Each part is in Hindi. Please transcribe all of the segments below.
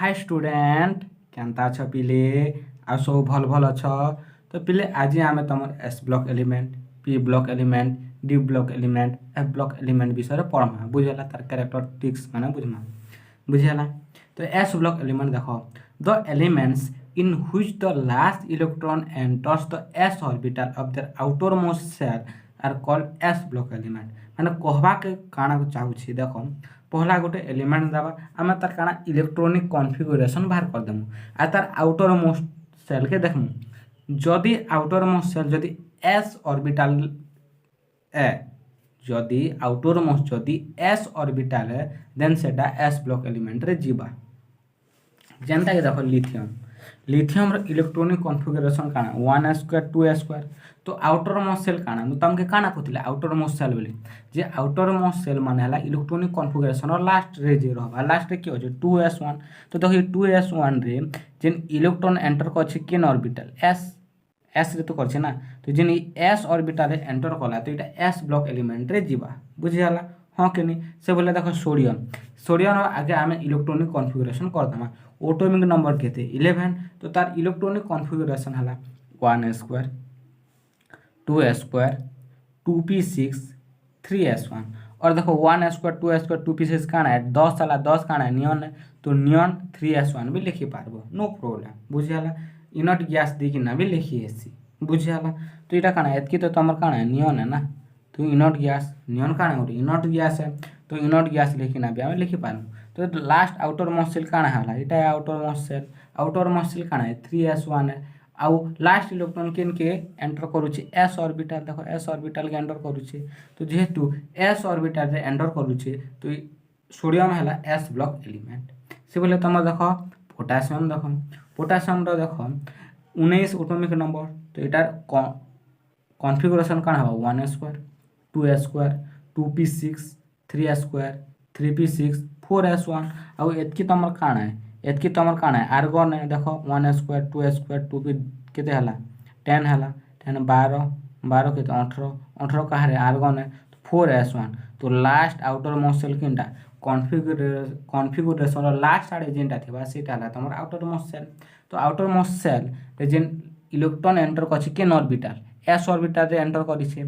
हाय स्टूडेंट केनता अछ पिले आ सब भल भल अछ। तो पिले आज आम तुम S block element P block element D block element F block element विषय पढ़मा बुझेला तार कैरेक्टरिस्टिक्स माने बुझमा बुझेला। तो एस ब्लॉक एलिमेंट देखो the elements in which the last electron enters the S orbital of their outermost shell are called S block element. माने कहबा के काना चाहूछि देखो पहला गोटे एलिमेंट दबा आम तार काना इलेक्ट्रॉनिक कॉन्फ़िगरेशन बाहर कर देमु आ तार आउटर मोस्ट सेल के देखमु जदि आउटर मोस्ट सेल जदि एस ऑर्बिटल ए जदि आउटर मोस्ट जदि एस ऑर्बिटल है देन सेटा एस ब्लॉक एलिमेंट रे जीवा। जेनता के देखो लिथियम रो इलेक्ट्रॉनिक कॉन्फ़िगरेशन काना 1s² 2s²। तो आउटर मोस्ट सेल काना मु तमके काना कहथिले आउटर मोस्ट सेल बोली जे आउटर मोस्ट सेल माने हला इलेक्ट्रॉनिक कॉन्फ़िगरेशन और लास्ट रे जे रहबा लास्ट रे की हो जे 2s1। तो देखो ये 2s1 रे जेन इलेक्ट्रॉन एंटर करछि केन ऑर्बिटल एस रे तो करछि ना। तो जेन एस ऑर्बिटल रे एंटर कला तो इटा एस ब्लॉक एलिमेंट रे जीवा बुझियाला हाँ कि नहीं से बोले देखो सोडियम आगे आम इलेक्ट्रॉनिक कॉन्फ़िगरेशन कर दमा एटॉमिक नंबर केते 11। तो तार इलेक्ट्रॉनिक कॉन्फ़िगरेशन हला 1s² 2s² 2p6 3s1। और देखो 1s² 2s² 2p6 काना है 10 साला 10 काना है नियन है तो नियन 3s1 भी लिखी पारबो नो प्रॉब्लम बुझियाला। इनट गैस दी किना भी लिखी एसी बुझियाला। तो इटा काना एतकी तो तमर काना है नियन है ना तो इनट गैस नियन काना होरी इनट गैस है तो इनट गैस लिखिना भी आमे लिखि पारबो। तो लास्ट आउटर मोस्ट सेल काना हला इटा आउटर मोस्ट सेल काना है 3s1 है आउ लास्ट इलेक्ट्रॉन केन के एंटर करूछि एस ऑर्बिटल देखो एस ऑर्बिटल के एंटर करूछि। तो जेहेतु एस ऑर्बिटल रे एंटर करूछि तो सोडियम हला एस ब्लॉक एलिमेंट। से बोले तुम देखो पोटासियम रो देखो 19 एटॉमिक नंबर। तो इटार कॉन्फ़िगरेशन काना हो 1s² 2s² 2p6 3s² 3p6 4s1 आउ एतकी तमर काना है आर्गन है देखो 1s² 2s² 2p केते हला 10 हला 10 12 केते 18 कहारे आर्गन है तो 4s1। तो लास्ट आउटर मोस्ट सेल किनटा कॉन्फ़िगरेशन लास्ट आड़े जेनटा थिबा सेटा हला तमर आउटर मोस्ट सेल। तो आउटर मोस्ट सेल रे जेन इलेक्ट्रॉन एंटर करछि केन ऑर्बिटल एस ऑर्बिटल रे एंटर करिछि।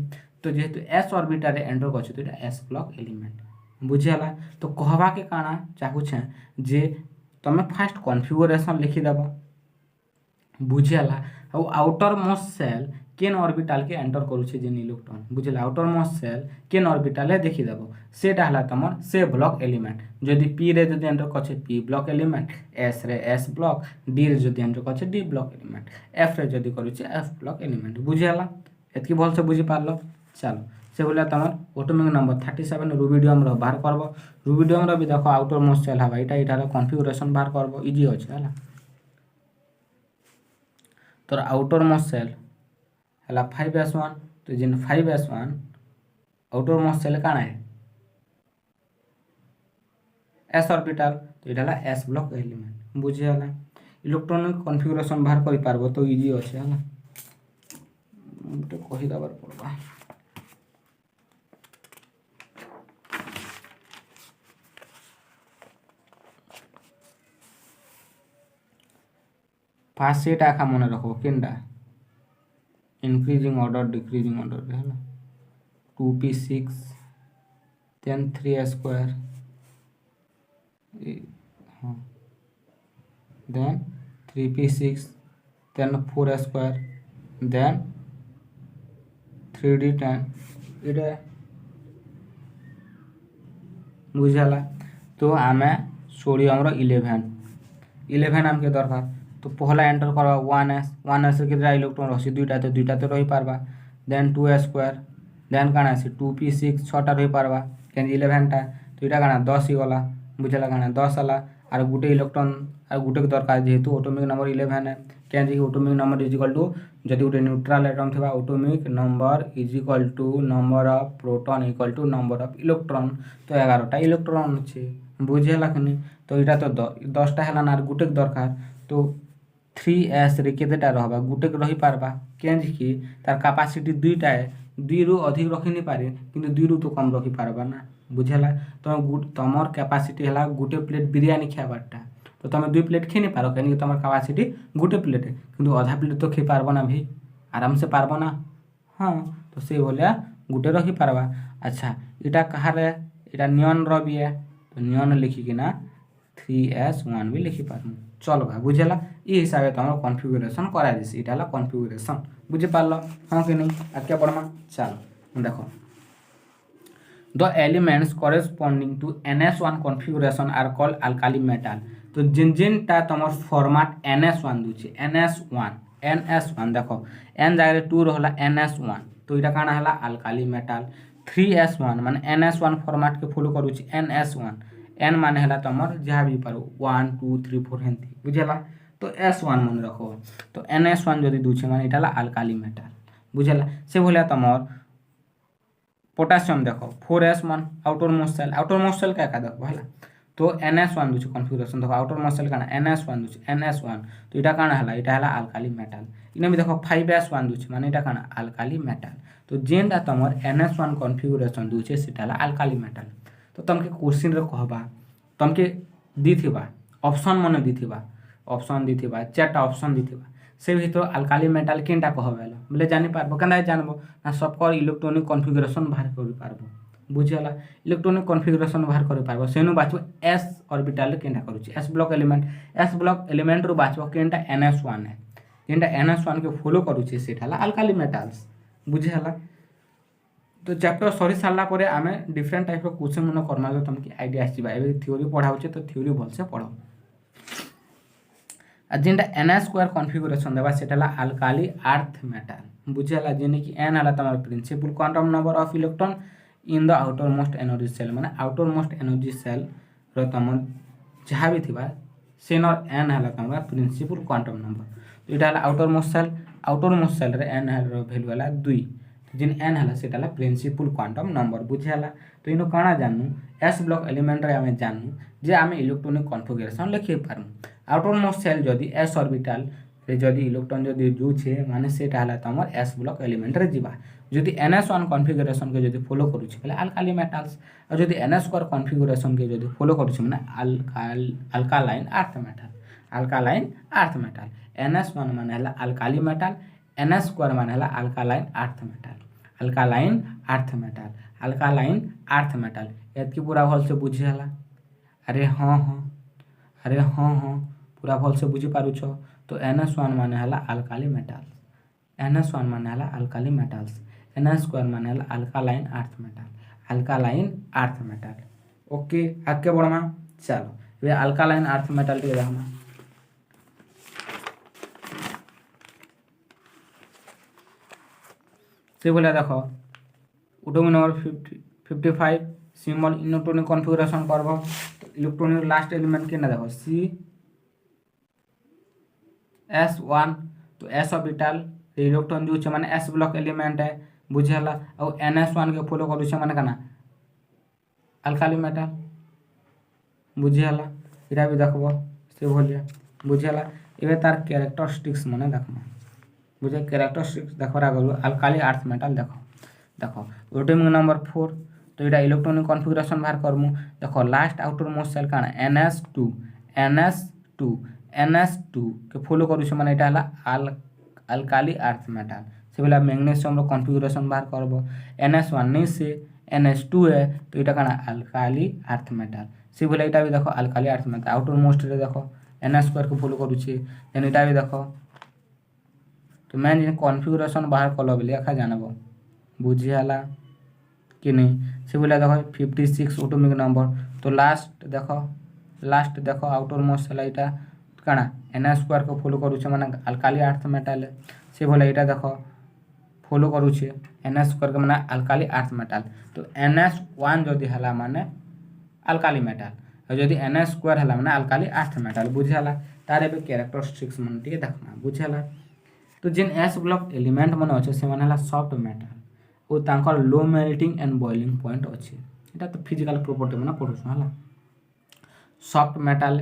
तो जेहेतु एस ऑर्बिटल रे एंटर करछि तो एटा एस ब्लॉक एलिमेंट बुझियाला। तो कहबा के काना चाहूछे जे तमे फास्ट कॉन्फ़िगरेशन लिखि देबो बुझियाला। और आउटर मोस्ट सेल केन ऑर्बिटल के एंटर करूछे जेन इलेक्ट्रॉन बुझियाला आउटर मोस्ट सेल केन ऑर्बिटल है देखि देबो सेटा हला तमर से ब्लॉक एलिमेंट। जदि पी रे जदि एंटर करछे पी ब्लॉक एलिमेंट एस रे एस ब्लॉक डी रे जदि एंटर करछे डी ब्लॉक एलिमेंट एफ रे जदि करूछे एफ ब्लॉक एलिमेंट बुझियाला। एतकी भल से बुझि पारलो चलो से बोले तुम एटॉमिक नंबर 37 रुबिडियम रो बाहर करबो रुबिडियम रो भी देखो आउटर मोस्ट सेल हवा इटा रो कॉन्फ़िगरेशन बाहर करबो इजी अछि हला। तो आउटर मोस्ट सेल हला 5s1 तो जिन 5s1 आउटर मोस्ट सेल काना है एस ऑर्बिटल तो इटा हला एस ब्लॉक एलिमेंट बुझियाला। इलेक्ट्रॉनिक कॉन्फ़िगरेशन बाहर करि पारबो तो इजी अछि हला तो कहि दबार पड़बा। फास्ट सेट आखा मन रखो Canada increasing order decreasing order है ना 2p6 then 3s² हाँ then 3p6 then 4s² then 3d10 इटा बुझाला। तो आमे सोडियम रो 11 आमके दरकार तो पहला एंटर करवा 1s रे केतरा इलेक्ट्रॉन रहसी दुईटा तो रही पारबा देन 2s² देन काना आसी 2p6 छटा रही पारबा केन 11 टा तो इटा काना 10 ही गला बुझला काना 10 आला आर गुटे इलेक्ट्रॉन आर गुटे के दरकार जेहेतु एटॉमिक नंबर 11 है केन जी atomic number is equal to जदि गुटे न्यूट्रल एटम थिबा atomic number is equal to number of proton equal to number of electron. तो 11 टा इलेक्ट्रॉन अछि बुझला कनी तो इटा तो 10 टा हला ना गुटे के दरकार तो 3s रे केतेटा रहबा गुटे के रही पारबा केंज की तार कैपेसिटी दुईटा है दुई रु अधिक रखि नहीं पारे किंतु दुई रु तो कम रखि पारबा ना बुझला। तो तमर कैपेसिटी हला गुटे प्लेट बिरयानी खाबारटा तो तुम 2 प्लेट खी नहीं पार कहीं तुम कैपेसिटी गोटे प्लेट किंतु अधा प्लेट तो खी पारब ना भाई आराम से पारब ना। हाँ तो से भाया गोटे रखी पारबा। अच्छा इटा कहार इटा नियन री है तो नियन लिखिकिना 3s1 भी लिखिपारमु। चलो भाई बुझेला ये हिसाब से तुम कॉन्फ़िगरेशन करा जाए इटा कॉन्फ़िगरेशन बुझीपार हाँ कि नहीं आगे बढ़मा। चलो देखो the elements corresponding to NS1 configuration are called alkali metal. तो जिन जिनटा तुम फॉर्मेट NS1 दूचे NS1 देखो n जगह 2 रहा NS1 तो यहाँ काना है अल्काली मेटल। 3s1 मान NS1 फॉर्मेट के फॉलो करुच्ची NS1 n मान है तुम जहाँ भी पार 1 2 3 4 हेन्ती बुझेला तो S1 मन रखो तो NS1 जदि दूचे मान यहाँ अल्काली मेटल बुझेला। से भाया तुम पोटासियम देखो 4s1 आउटर मोस्ट सेल क्या देखो है तो NS1 दूचे कॉन्फ़िगरेशन देखो आउटर मोस्ट सेल काना NS1 दूचे NS1 तो यहाँ काना है यहाँ अल्काली मेटल। इने भी देखो 5s1 दूचे मान यहाँ काना अल्काली मेटल। तो जेनटा तुम NS1 कॉन्फ़िगरेशन दूचे से अल्काली मेटल। तो तुमके क्वेश्चन रे कहबा तुमके दी थिबा ऑप्शन मन दी थिबा ऑप्शन दी थिबा 4टा ऑप्शन दी थिबा से भीतर अल्काली मेटल केनटा कहबेला बोले जानि पारबो केना जानबो ना सबको इलेक्ट्रॉनिक कॉन्फ़िगरेशन बाहर करि पारबो बुझियला इलेक्ट्रॉनिक कॉन्फ़िगरेशन बाहर करि पारबो सेनु बाचबो s ऑर्बिटल केनटा करूची s ब्लॉक एलिमेंट रो बाचबो केनटा NS1 है केनटा NS1 के फॉलो करूची सेठाला अल्काली मेटल्स बुझियला। तो चैप्टर सरी सारा पर आम डिफरेंट टाइप क्वेश्चन मन करमा जो तुमको आइडिया आसवा ए थ्योरी पढ़ाऊे तो थ्योरी भलसे पढ़ जेनटा NS2 कॉन्फ़िगरेशन देवा से अल्काली अर्थ मेटल बुझेला जेने कि n है तुम principal quantum number of electron in the outermost energy shell माने आउटर मोस्ट एनर्जी सेल तुम जहाँ भी थी सेनर n है तुम प्रिंसिपल क्वांटम नंबर। तो यहाँ आउटर मोस्ट सेल रे n वैल्यू है 2 जिन n है से प्रिंसिपल क्वांटम नंबर बुझेला। तो इन कण जानू s ब्लॉक एलिमेंट रे आमे जानू जे आमे इलेक्ट्रॉनिक कॉन्फ़िगरेशन लिखि पारमु आउटर मोस्ट सेल जदि s ऑर्बिटल रे जदि इलेक्ट्रॉन जदि जुछे माने सेटा हला तमर s ब्लॉक एलिमेंट रे जीवा जदि NS1 कॉन्फ़िगरेशन के जदि फॉलो करूछि बोले अल्काली मेटल्स और जदि NS2 कॉन्फ़िगरेशन के जदि फॉलो करूछि माने अल्कालाइन अर्थ मेटल NS1 माने हला अल्काली मेटल NS2 माने हला अल्कालाइन अर्थ मेटल एतकी पूरा भल से बुझी हला। अरे हाँ पूरा भल से बुझी पारुछ। तो NS1 माने हला अल्काली मेटल्स NS1 माने हला अल्काली मेटल्स NS2 माने हला अल्कालाइन अर्थ मेटल ओके आगे बढ़मा। चलो ये अल्कालाइन अर्थ मेटल टे देखमा से बोले देखो atomic number 55 symbol electronic configuration करबो तो इलेक्ट्रॉनिक लास्ट एलिमेंट के ना देखो CS1 तो s ऑर्बिटल इलेक्ट्रॉन जो माने s ब्लॉक एलिमेंट है बुझेला और NS1 के फॉलो करू छे माने कना अल्काली मेटल बुझेला इरा भी देखबो से भलिया बुझेला एबे तार कैरेक्टरिस्टिक्स माने देखमा बुझे कैरेक्टरिस्टिक्स देखरा गलो अल्काली अर्थ मेटल देखो एटॉमिक नंबर 4 तो यहाँ इलेक्ट्रॉनिक कॉन्फ़िगरेशन बाहर करमु देखो लास्ट आउटर मोस्ट सेल काना NS2 के फॉलो करू छे माने एटा हला अल्काली अर्थ मेटल से बोला मैग्नीशियम रो कॉन्फ़िगरेशन बाहर करबो NS1 नहीं से NS2 है तो एटा काना अल्काली अर्थ मेटल से बोला एटा भी देखो alkali earth metal outer most रे देखो NS2 के फॉलो करू छे देन एटा भी देखो तो मैं जे कॉन्फ़िगरेशन बाहर कलो बोले खा जानबो बुझियाला कि नहीं से बोला देखो 56 एटॉमिक नंबर तो लास्ट देखो आउटर मोस्ट सेल एटा काना NS2 को फॉलो करू छे माने अल्काली अर्थ मेटल से बोला एटा देखो फॉलो करू छे NS2 के माने अल्काली अर्थ मेटल तो NS1 जदि हला माने अल्काली मेटल और जदि NS2 हला माने अल्काली अर्थ मेटल बुझियाला तारे बे कैरेक्टरिस्टिक्स मन टिके देखमा बुझियाला। तो जिन s ब्लॉक एलिमेंट मन अच्छे से माने हला सॉफ्ट मेटल और तांकर low melting and boiling point अच्छे एटा तो फिजिकल प्रॉपर्टी मन पढुछ हला soft metal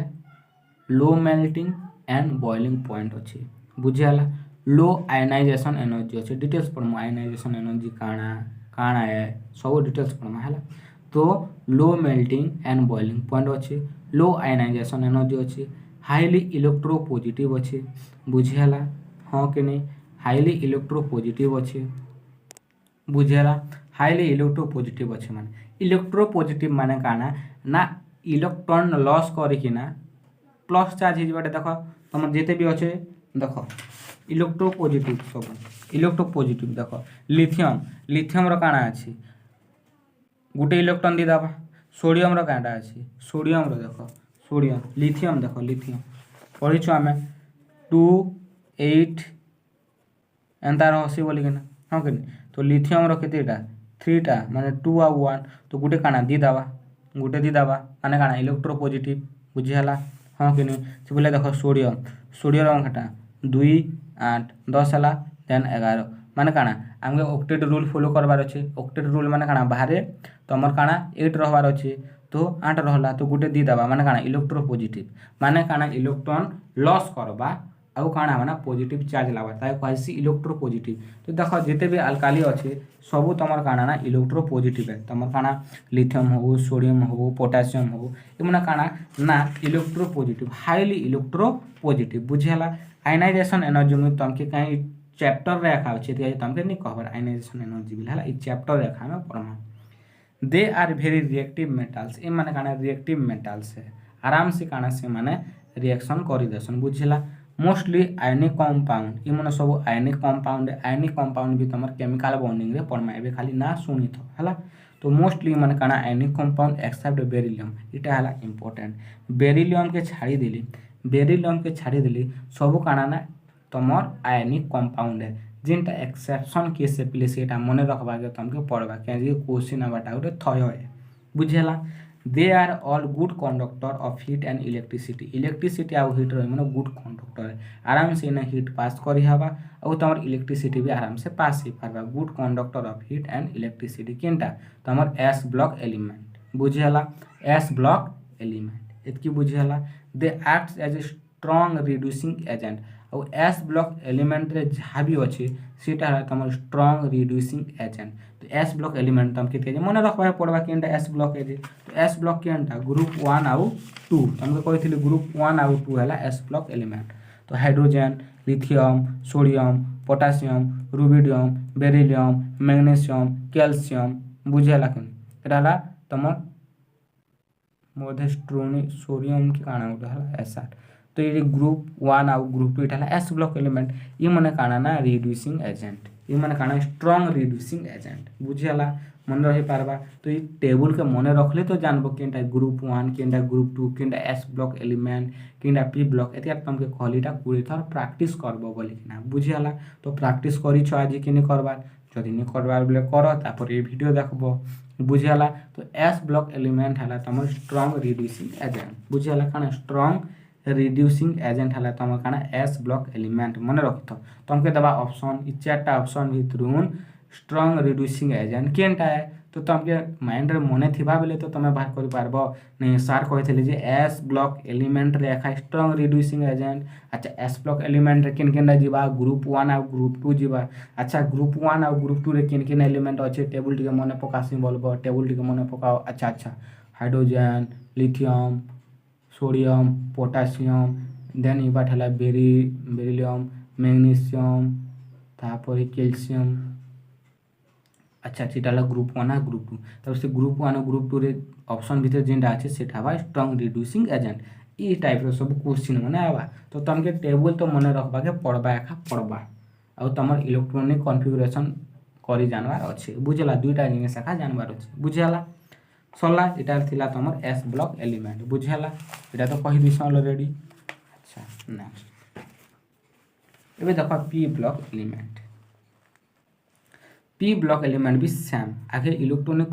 low melting and boiling point अच्छे बुझियाला लो आयनाइजेशन एनर्जी अच्छे डिटेल्स पढमु आयनाइजेशन एनर्जी काना है सब डिटेल्स पढमु हला। तो low melting and boiling point अच्छे लो आयनाइजेशन एनर्जी अच्छे हाईली इलेक्ट्रोपॉजिटिव अच्छे बुझीगला हाँ कि नहीं हाईली इलेक्ट्रोपॉजिटिव अच्छे बुझीगला हाईली इलेक्ट्रोपॉजिटिव अच्छे माने इलेक्ट्रोपॉजिटिव माने काना ना इलेक्ट्रॉन लॉस करिकिना प्लस चार्ज हो देख तुम जिते भी अच्छे देख इलेक्ट्रोपॉजिटिव सब इलेक्ट्रोपॉजिटिव देख लिथियम लिथियम काଣା अच्छी गोटे इलेक्ट्रॉन दी दबा सोडियम काँटा अच्छी सोडियम देख सोडियम लिथियम देख लिथियम पढ़ीछु आम 2 8 एंता रही बोलिकिना हाँ कि तो लिथियम केतेटा 3टा माने 2 आ 1 तो गोटे काଣା दी दबा गोटे दी दबा माने काଣା इलेक्ट्रोपॉजिटिव बुझीगला हाँ कि नहीं से बोले देख सोडियम सोडियम घाटा 2 8 10 है देन 11 माने काଣା आमके ऑक्टेट रूल फॉलो करबार अच्छे ऑक्टेट रूल माने काଣା बाहर तुमर काଣା 8 रहबार अच्छे तो 8 रहला तो गोटे दी दबा माने काଣା इलेक्ट्रोपॉजिटिव माने काଣା इलेक्ट्रॉन लॉस करबा आउ काଣା माने पॉजिटिव चार्ज लाबा ताय कहसी इलेक्ट्रोपॉजिटिव तो देख जिते भी अल्काली अच्छे सब तुमर काଣା ना इलेक्ट्रोपॉजिटिव है तुमर काଣା लिथियम हो सोडियम हो पोटासियम हो ये माने काଣା ना इलेक्ट्रोपॉजिटिव हाईली इलेक्ट्रोपॉजिटिव बुझीगला आयनाइजेशन एनर्जी में तुमके कहीं चैप्टर रेखा अच्छे तुमके नहीं कहबार आयनाइजेशन एनर्जी भी है चैप्टर रेखा में पढ़मा दे आर वेरी रिएक्टिव मेटाल्स ये माने काଣା रिएक्टिव मेटाल्स है आराम से काଣା से माने रिएक्शन कर देसन बुझीला मोस्टली आयनिक कंपाउंड ये माने सब आयनिक कंपाउंड भी तुम केमिकल बॉन्डिंग रे पढ़मा एबे खाली ना सुनी थो हला तो मोस्टली माने काଣା आयनिक कंपाउंड एक्सेप्ट बेरिलियम इटा हला इंपोर्टेंट बेरिलियम के छाड़ी देली सब काଣା ना तुमर आयनिक कंपाउंड है जिनटा एक्सेप्शन केस से पहले से मन रखबा के तुमके पढ़बा कहीं क्वेश्चन आवाटा गोटे थय है बुझेला they are all good conductor of heat and electricity आउ हीट रही मैंने गुड कंडक्टर है आराम से इन्हें हीट पास करी हवा और तुम इलेक्ट्रिसिटी भी आराम से पास ही पारबा good conductor of heat and electricity केनटा तुम एस ब्लॉक एलिमेंट बुझेला एस ब्लॉक एलिमेंट एतकी बुझेला they act as a strong reducing agent और एस ब्लॉक एलिमेंट रे जहाँ भी अच्छे सीटा है तुम स्ट्रॉन्ग रिड्यूसिंग एजेंट तो एस ब्लॉक एलिमेंट तुम के मन रखा पड़वा कि एस ब्लॉक एजे तो एस ब्लॉक के ग्रुप 1 आउ 2 तुमको कही ग्रुप 1 आउ 2 है एस ब्लॉक एलिमेंट तो hydrogen lithium sodium potassium rubidium beryllium magnesium calcium बुझेला कि एटा तुम मोधेस्ट्रोनी सोडियम के काଣା गोटे है एस तो ये ग्रुप 1 आउ ग्रुप 2 इटा एस ब्लॉक एलिमेंट ये माने काଣା ना रिड्यूसिंग एजेंट ये माने काଣା स्ट्रॉन्ग रिड्यूसिंग एजेंट बुझेला मन रही पारबा तो ये टेबल के मन रखले तो जानबो केनटा ग्रुप 1 केनटा ग्रुप 2 केनटा एस ब्लॉक एलिमेंट केनटा पी ब्लॉक एतिया तुमके कहलीटा पूरी थर प्रैक्टिस करबो बोली कि ना बुझेला तो प्रैक्टिस करी छ आज केने करबार जदि नहीं करबार बोले कर तापर ये वीडियो देखबो बुझेला तो एस ब्लॉक एलिमेंट हला तुम स्ट्रॉन्ग रिड्यूसिंग एजेंट बुझेला काଣା स्ट्रॉन्ग रिड्यूसिंग एजेंट है तुम काଣା एस ब्लॉक एलिमेंट मन रखी थो तुमके दबा ऑप्शन इ 4टा ऑप्शन भितर स्ट्रॉन्ग रिड्यूसिंग एजेंट केनटा है तो तुमके माइंड रे मने थिबा बेले तो तुम बाहर कर पारबो नहीं सर कहते जे एस ब्लॉक एलिमेंट रे एका स्ट्रॉन्ग रिड्यूसिंग एजेंट अच्छा एस ब्लॉक एलिमेंट रे किन किनटा जीवा ग्रुप 1 आ ग्रुप 2 जीवा अच्छा ग्रुप 1 आ ग्रुप 2 रे किन किन एलिमेंट अच्छे टेबल टिके मने पकासी बोलबो टेबल टिके मने पकाओ अच्छा अच्छा hydrogen lithium sodium potassium then इबाट है बेरिलियम मैग्नीशियम तापर कैल्शियम अच्छा सीटा ग्रुप 1 आ ग्रुप 2 तब से ग्रुप 1 और ग्रुप 2 रे ऑप्शन भीतर जेनटा अच्छे सेटा हवा स्ट्रॉन्ग रिड्यूसिंग एजेंट ई टाइप रो सब क्वेश्चन माने आवा तो तुमके टेबल तो मन रखबा के पढ़बा एका पढ़बा और तुम इलेक्ट्रॉनिक कॉन्फ़िगरेशन करी जानवार अच्छे बुझला दुईटा जिनिस एका जानवार अच्छे बुझला सरला इटा थिला तुम एस ब्लॉक एलिमेंट बुझला इटा तो कही दिस ऑलरेडी अच्छा नेक्स्ट एबे देखो पी ब्लॉक एलिमेंट भी सेम आगे इलेक्ट्रॉनिक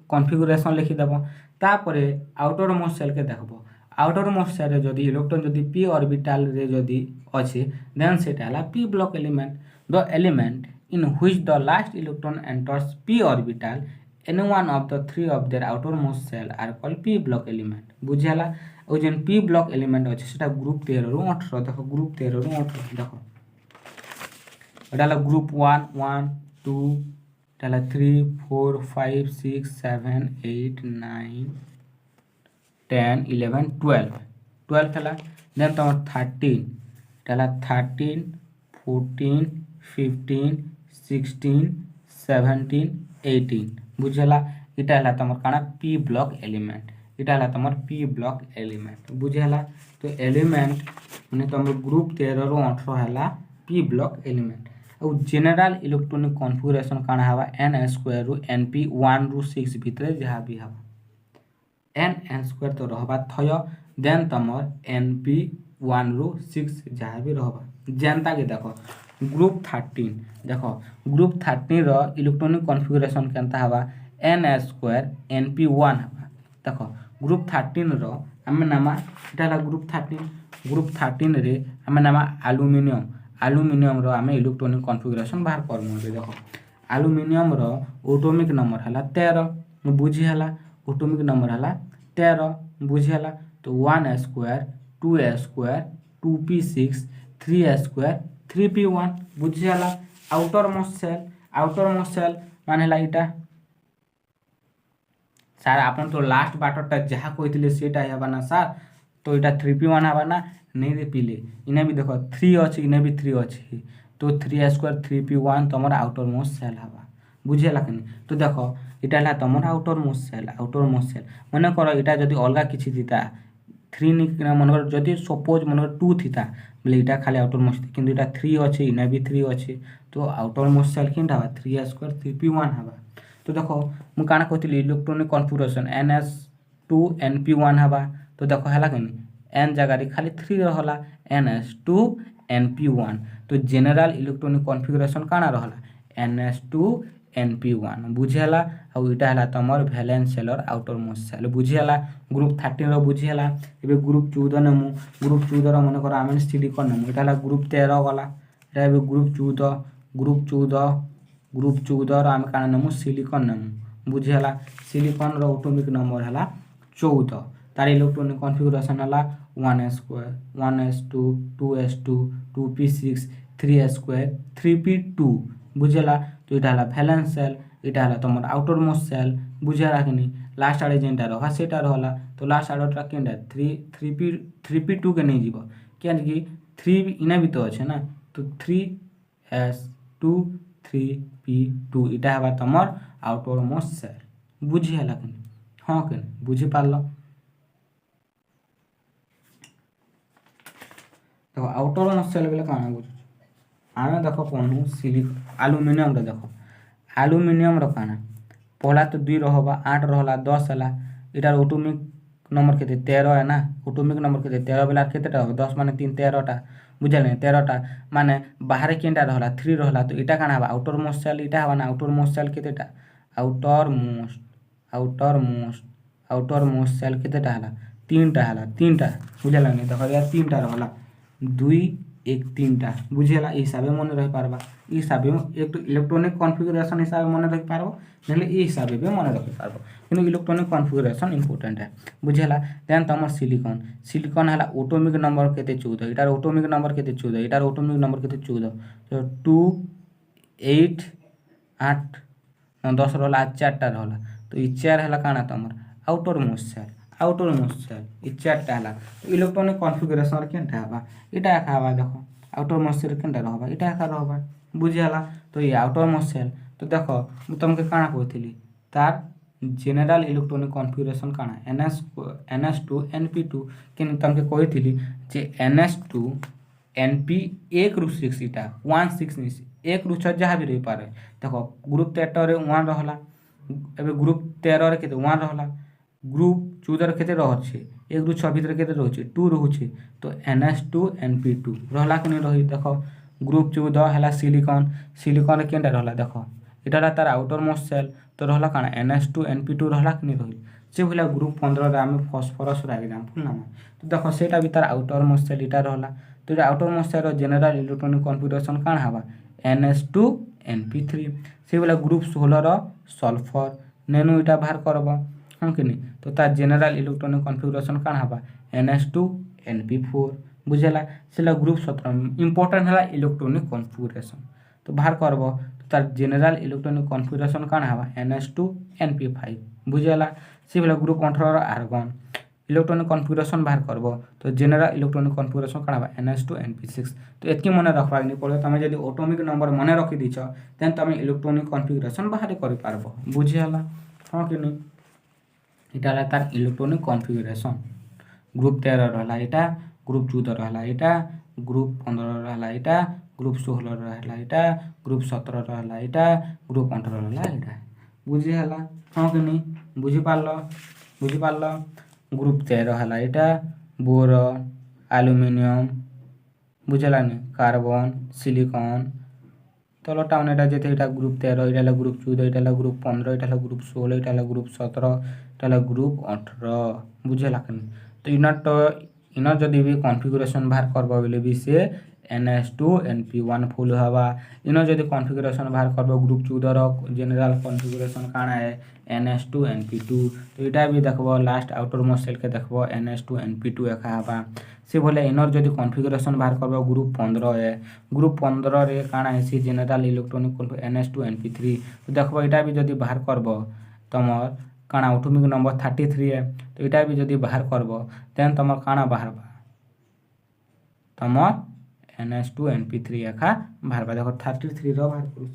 कॉन्फ़िगरेशन लिखि देबो तापरे आउटर मोस्ट सेल के देखबो आउटर मोस्ट सेल रे जदी इलेक्ट्रॉन जदी पी ऑर्बिटल रे जदी अछि देन सेटा हला P block element the element in which the last electron enters P orbital any one of the three of their outermost cell are called p block element बुझेला और जेन p block element अछि सेटा ग्रुप 13 रु 18 देखो ग्रुप 13 रु 18 देखो एडाला ग्रुप 1 1 2 एडाला 3 4 5 6 7 8 9 10 11 12 12 हला देन तुम 13 इटा 13 14 15 16 17 18 बुझेला इटा है तुम काना पी ब्लॉक एलिमेंट इटा है तुम पी ब्लॉक एलिमेंट बुझेला तो एलिमेंट माने तुम ग्रुप 13 रो 18 है पी ब्लॉक एलिमेंट और जनरल इलेक्ट्रॉनिक कॉन्फ़िगरेशन काना हवा n स्क्वायर रु np 1 रु 6 भितर जहाँ भी हवा n स्क्वायर तो रहबा थय देन तमर np 1 रु 6 जहाँ भी रहबा जनता के देखो ग्रुप 13 देखो ग्रुप 13 रो इलेक्ट्रॉनिक कॉन्फ़िगरेशन केनता हवा n स्क्वायर np 1 हवा देखो ग्रुप 13 रो हमें नामा इटा ग्रुप 13 रे हमें नामा एल्युमिनियम रो आमे इलेक्ट्रॉनिक कॉन्फ़िगरेशन बाहर करमु देखो एल्युमिनियम रो एटॉमिक नंबर हला 13 बुझी हला एटॉमिक नंबर हला 13 बुझी हला तो 1 square 2 square 2p6 3 square 3p1 बुझी हला आउटर मोस्ट सेल माने हला इटा सर आपन तो लास्ट बाटरटा जहाँ कहिथिले सेटा हेबा ना सर तो इटा 3p1 हेबा ना नहीं रे पिले इने भी देखो 3 अछि इने भी 3 अछि तो 3 स्क्वायर 3p1 तमर आउटर मोस्ट सेल हवा बुझेला कि तो देखो इटा ला तमर आउटर मोस्ट सेल माने करो इटा जदी अलगा किछि दिता 3 नि मन कर जदी सपोज मन कर 2 थिता बोले इटा खाली आउटर मोस्ट किंतु इटा 3 अछि इने भी 3 अछि तो आउटर मोस्ट सेल किनटा हवा 3 स्क्वायर 3p1 हवा तो देखो मु काना कहतिली इलेक्ट्रॉनिक कॉन्फ़िगरेशन ns2 np1 हवा तो देखो हला कि n जगह रे खाली 3 रहला ns2 np1 तो जनरल इलेक्ट्रॉनिक कॉन्फ़िगरेशन काना रहला ns2 np1 बुझेला और इटा हला तमर वैलेंस सेल और आउटर मोस्ट सेल बुझेला ग्रुप 13 रो बुझेला एबे ग्रुप 14 नमु ग्रुप 14 रो मन कर आमे सिलिकॉन नमु इटा हला ग्रुप 13 वाला इटा एबे ग्रुप 14 रो आमे काना नमु सिलिकॉन नमु बुझेला सिलिकॉन रो एटॉमिक नंबर हला 14 तार इलेक्ट्रॉनिक कॉन्फ़िगरेशन हला 1 square 1s2 2s2 2p6 3 square 3p2 बुझेला तो इटा हला वैलेंस सेल इटा हला तमर आउटर मोस्ट सेल बुझेला कि नहीं लास्ट आड़े जेनटा रहला सेटा रहला तो लास्ट आड़ेटा केनटा 3p2 के नहीं जीवो क्या कि 3 इना भी तो अछि ना तो 3s2 3p2 इटा हवा तमर आउटर मोस्ट सेल बुझेला कि हां कि बुझी पारलो देखो आउटर मोस्ट सेल बेले काना बुझ आमे देखो पढनु एल्युमिनियम रे देखो एल्युमिनियम रो काना पहला तो 2 रहबा 8 रहला 10 हला इटा एटॉमिक नंबर केते 13 है ना एटॉमिक नंबर केते 13 बेला केतेटा 10 माने 3 13टा बुझल नहीं 13टा माने बाहर केनटा रहला 3 रहला तो इटा काना हवा आउटर मोस्ट सेल इटा हवा ना आउटर मोस्ट सेल केतेटा आउटर मोस्ट सेल केतेटा हला 3टा हला 3टा बुझल नहीं देखो यार 3टा रहला 2 1 3टा बुझेला ई हिसाबे मन रहि पारबा ई हिसाबे एक तो इलेक्ट्रॉनिक कॉन्फ़िगरेशन हिसाबे मन रहि पारबो नले ई हिसाबे भी मन रहि पारबो किंतु इलेक्ट्रॉनिक कॉन्फ़िगरेशन इंपोर्टेंट है बुझेला देन तमर सिलिकॉन हला एटॉमिक नंबर केते 14 इटार एटॉमिक नंबर केते 14 इटार एटॉमिक नंबर केते 14 तो 2 8 8 10 रहला 4टा रहला तो ई 4 हला काना तमर आउटर मोस्ट सेल ई 4टा हला तो इलेक्ट्रॉनिक कॉन्फ़िगरेशन केनटा हवा इटा खावा देखो आउटर मोस्ट सेल केनटा रहबा इटा खा रहबा बुझियाला तो ये आउटर मोस्ट सेल तो देखो मु तुमके काना कहथिली तार जनरल इलेक्ट्रॉनिक कॉन्फ़िगरेशन काना ns2 np2 केन तुमके कहथिली जे ns2 np 1 रु 6 इटा 1 6 नि 1 रु 6 जहाँ भी रही पारे देखो ग्रुप 13 रे 1 रहला एबे ग्रुप 13 रे केते 1 रहला ग्रुप 14 रे केते रहछे 1 रु 6 भीतर केते रहछे 2 रहछे तो ns2 np2 रहला कि नहीं रही देखो ग्रुप 14 हला सिलिकॉन रे केनटा रहला देखो इटाला तार आउटर मोस्ट सेल तो रहला काना ns2 np2 रहला कि नहीं रही से भला ग्रुप 15 रे आमे फास्फोरस रा एग्जांपल नामा तो देखो सेटा भी तार आउटर मोस्ट सेल इटा रहला तो outermost cell row general electronic configuration काना हवा ns2 np3 से भला ग्रुप 16 रो सल्फर नेनो इटा बाहर करबो हम कि नहीं तो तार जनरल इलेक्ट्रॉनिक कॉन्फ़िगरेशन काना हवा ns2 np4 बुझेला सेला ग्रुप 17 इंपोर्टेंट हला इलेक्ट्रॉनिक कॉन्फ़िगरेशन तो बाहर करबो तो तार जनरल इलेक्ट्रॉनिक कॉन्फ़िगरेशन काना हवा ns2 np5 बुझेला से भला ग्रुप 18 रो आर्गन इलेक्ट्रॉनिक कॉन्फ़िगरेशन बाहर करबो तो जनरल इलेक्ट्रॉनिक कॉन्फ़िगरेशन काଣା बा NS2 NP6 तो एतकी मने रखबा नहीं पड़े तमे जदी एटॉमिक नंबर मने रखि दिछ देन तमे इलेक्ट्रॉनिक कॉन्फ़िगरेशन बाहर करि पारबो बुझि हला हां कि नहीं इटा हला तार इलेक्ट्रॉनिक कॉन्फ़िगरेशन ग्रुप 13 रहला इटा ग्रुप 14 रहला इटा ग्रुप 15 रहला इटा ग्रुप 16 रहला इटा ग्रुप 17 रहला इटा ग्रुप 18 रहला इटा बुझि हला हां कि नहीं बुझि पारलो ग्रुप 13 हला इटा बोरन एल्युमिनियम बुझलानी कार्बन सिलिकॉन तो टाउन एटा जेते एटा ग्रुप 13 एटा ग्रुप 14 एटा ग्रुप 15 एटा ग्रुप 16 एटा ग्रुप 17 एटा ग्रुप 18 बुझला कि तो इनर जदि भी कॉन्फ़िगरेशन बाहर करबो बोले भी से NS2 NP1 फुल हवा इनर जदि कॉन्फ़िगरेशन बाहर करबो ग्रुप 14 रो जनरल कॉन्फ़िगरेशन काना है NS2 NP2 तो इटा भी देखबो लास्ट आउटर मोस्ट सेल के देखबो NS2 NP2 एका हवा से बोले इनर जदि कॉन्फ़िगरेशन बाहर करबो ग्रुप 15 है ग्रुप 15 रे काना है सी जनरल इलेक्ट्रॉनिक NS2 NP3 तो देखबो इटा भी जदि बाहर करबो तमर काना एटॉमिक नंबर 33 है तो इटा भी जदि बाहर करबो देन तमर काना बाहर बा तमर NS2 NP3 एका बाहर बा देखो 33 रो बाहर करू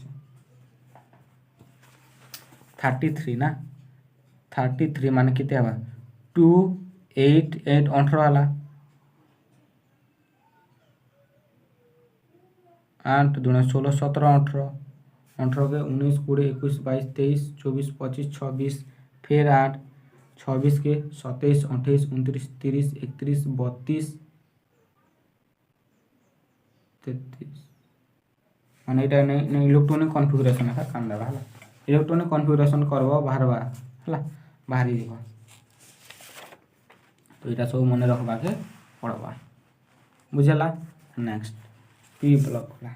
33 ना 33 माने केते हवा 2 8 8 18 वाला 8 2 16 17 18 18 के 19 20 21 22 23 24 25 26 फिर 8 26 के 27 28 29 30 31 32 33 माने इटा नहीं इलेक्ट्रॉनिक कॉन्फ़िगरेशन है कांदा हला इलेक्ट्रॉनिक कॉन्फ़िगरेशन करबो बाहरबा हला बाहरी जीवा तो इटा सब मने रखबा के पड़बा बुझला नेक्स्ट पी ब्लॉक हला